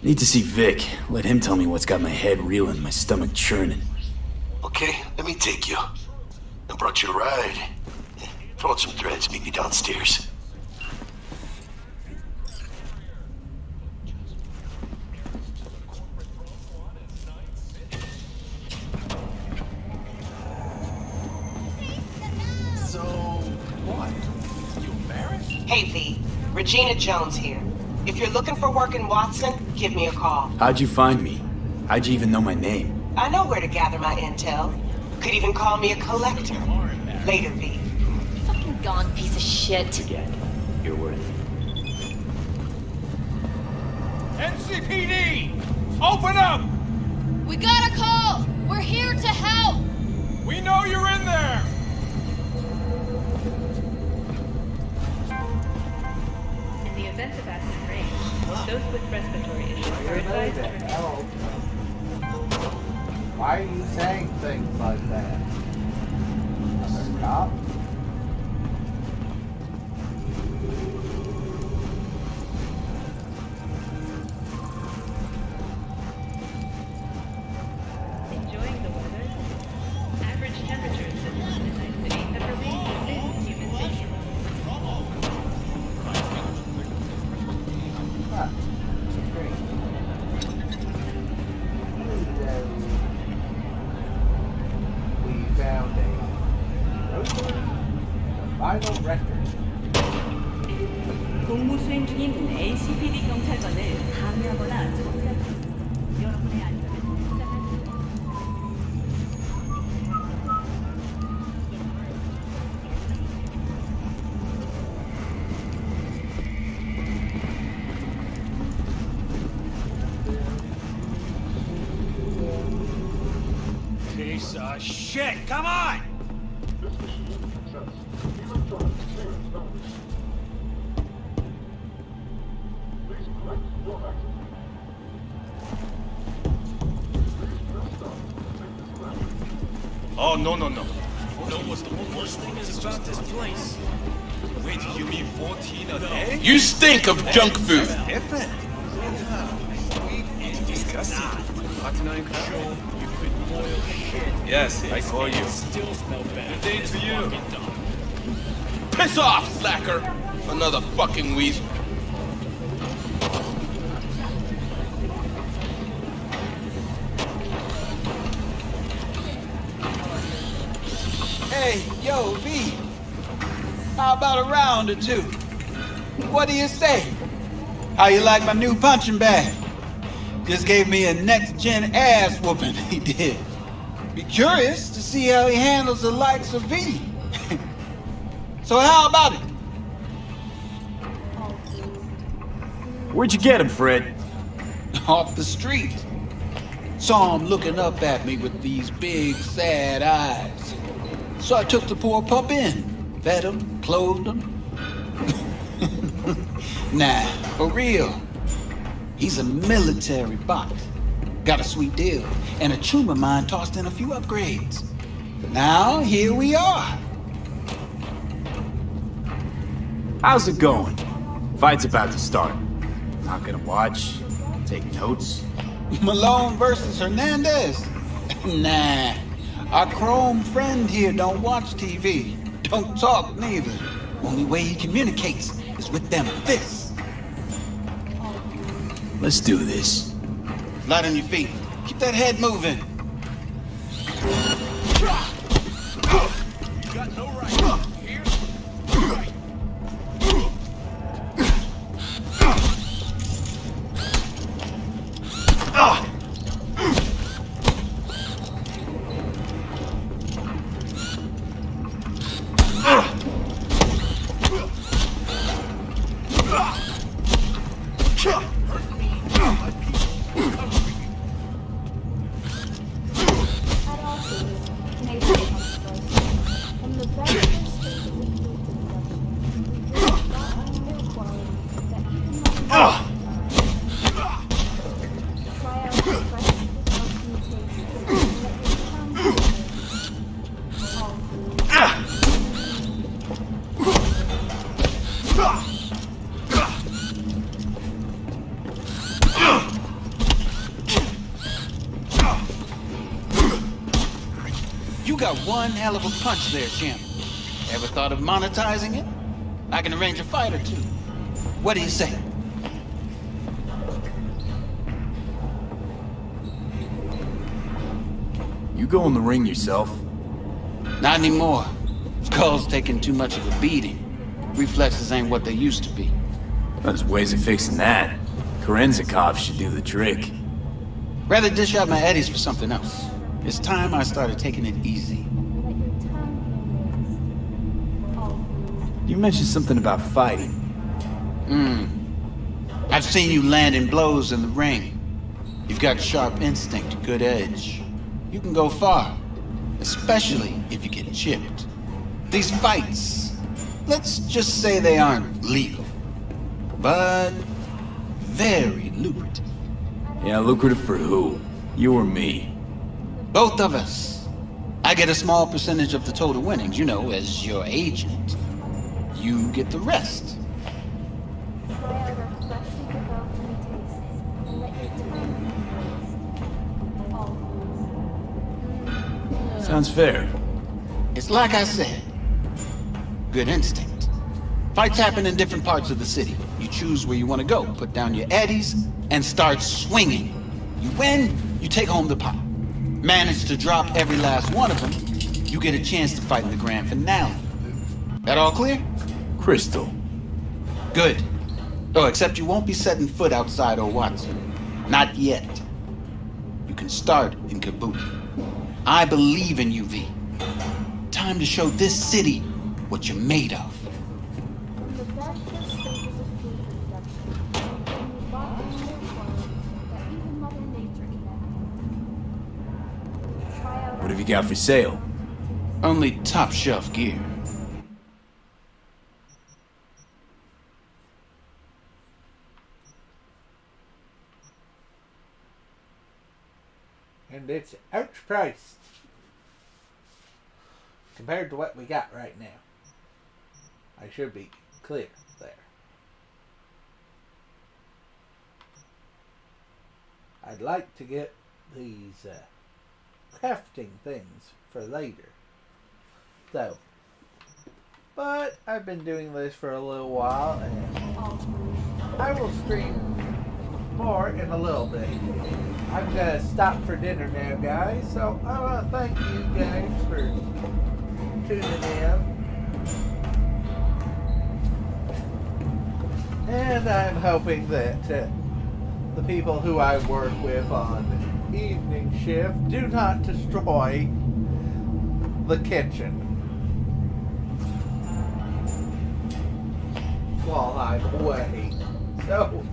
Need to see Vic. Let him tell me what's got my head reeling, my stomach churning. Okay, let me take you. I brought you a ride. Throw out some threads, meet me downstairs. Hey, V. Regina Jones here. If you're looking for work in Watson, give me a call. How'd you find me? How'd you even know my name? I know where to gather my intel. Could even call me a collector. Later, V. Fucking gone, piece of shit. Again, you're worth it. NCPD! Open up! We got a call! We're here to help! We know you're in there! In the event of acid rain, those with respiratory issues are advised to remain. Why are you saying things like that? Another cop? Enjoying the weather? Average temperatures in London Night City have remained within human thinking. Ah, great. We found a vinyl record. 공무 수행 중인 NCPD 경찰관을 방해하거나 정지하지 여러분의 안전을 Piece of shit! Come on! Oh, no. You know what's the worst thing is about this place? Wait, you mean 14 a day? You stink of junk food. Different. Disgusting. Yes, I saw you. Still smell bad. Good day to you. Piss off, slacker. Another fucking weasel. Hey, yo, V. How about a round or two? What do you say? How you like my new punching bag? Just gave me a next-gen ass whooping, he did. Be curious to see how he handles the likes of V. So how about it? Where'd you get him, Fred? Off the street. Saw him looking up at me with these big, sad eyes. So I took the poor pup in. Fed him, clothed him. Nah, for real. He's a military bot. Got a sweet deal. And a chum of mine tossed in a few upgrades. Now, here we are. How's it going? Fight's about to start. Not gonna watch, take notes. Malone versus Hernandez? Nah. Our chrome friend here don't watch TV. Don't talk neither. Only way he communicates is with them fists. Let's do this. Light on your feet. Keep that head moving. You got no right here. You got one hell of a punch there, champ. Ever thought of monetizing it? I can arrange a fight or two. What do you say? You go in the ring yourself? Not anymore. Skull's taking too much of a beating. Reflexes ain't what they used to be. There's ways of fixing that. Korenzikov should do the trick. Rather dish out my eddies for something else. It's time I started taking it easy. You mentioned something about fighting. I've seen you landing blows in the ring. You've got sharp instinct, good edge. You can go far, especially if you get chipped. These fights, let's just say they aren't legal, but very lucrative. Yeah, lucrative for who? You or me? Both of us. I get a small percentage of the total winnings, you know, as your agent. You get the rest. Sounds fair. It's like I said. Good instinct. Fights happen in different parts of the city. You choose where you want to go, put down your eddies, and start swinging. You win, you take home the pot. Manage to drop every last one of them, you get a chance to fight in the grand finale. That all clear? Crystal. Good. Oh, except you won't be setting foot outside Watson. Not yet. You can start in Kabuki. I believe in you, V. Time to show this city what you're made of. What have you got for sale? Only top shelf gear. And it's outpriced compared to what we got right now. I should be clear there. I'd like to get these crafting things for later, though. But I've been doing this for a little while, and I will stream more in a little bit. I'm gonna stop for dinner now, guys, so I want to thank you guys for tuning in. And I'm hoping that the people who I work with on evening shift do not destroy the kitchen while I'm away. So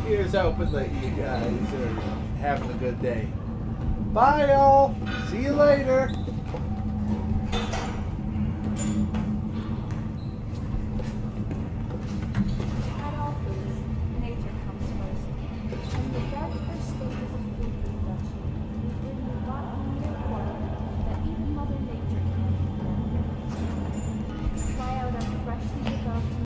here's hoping that you guys are having a good day. Bye, y'all. See you later.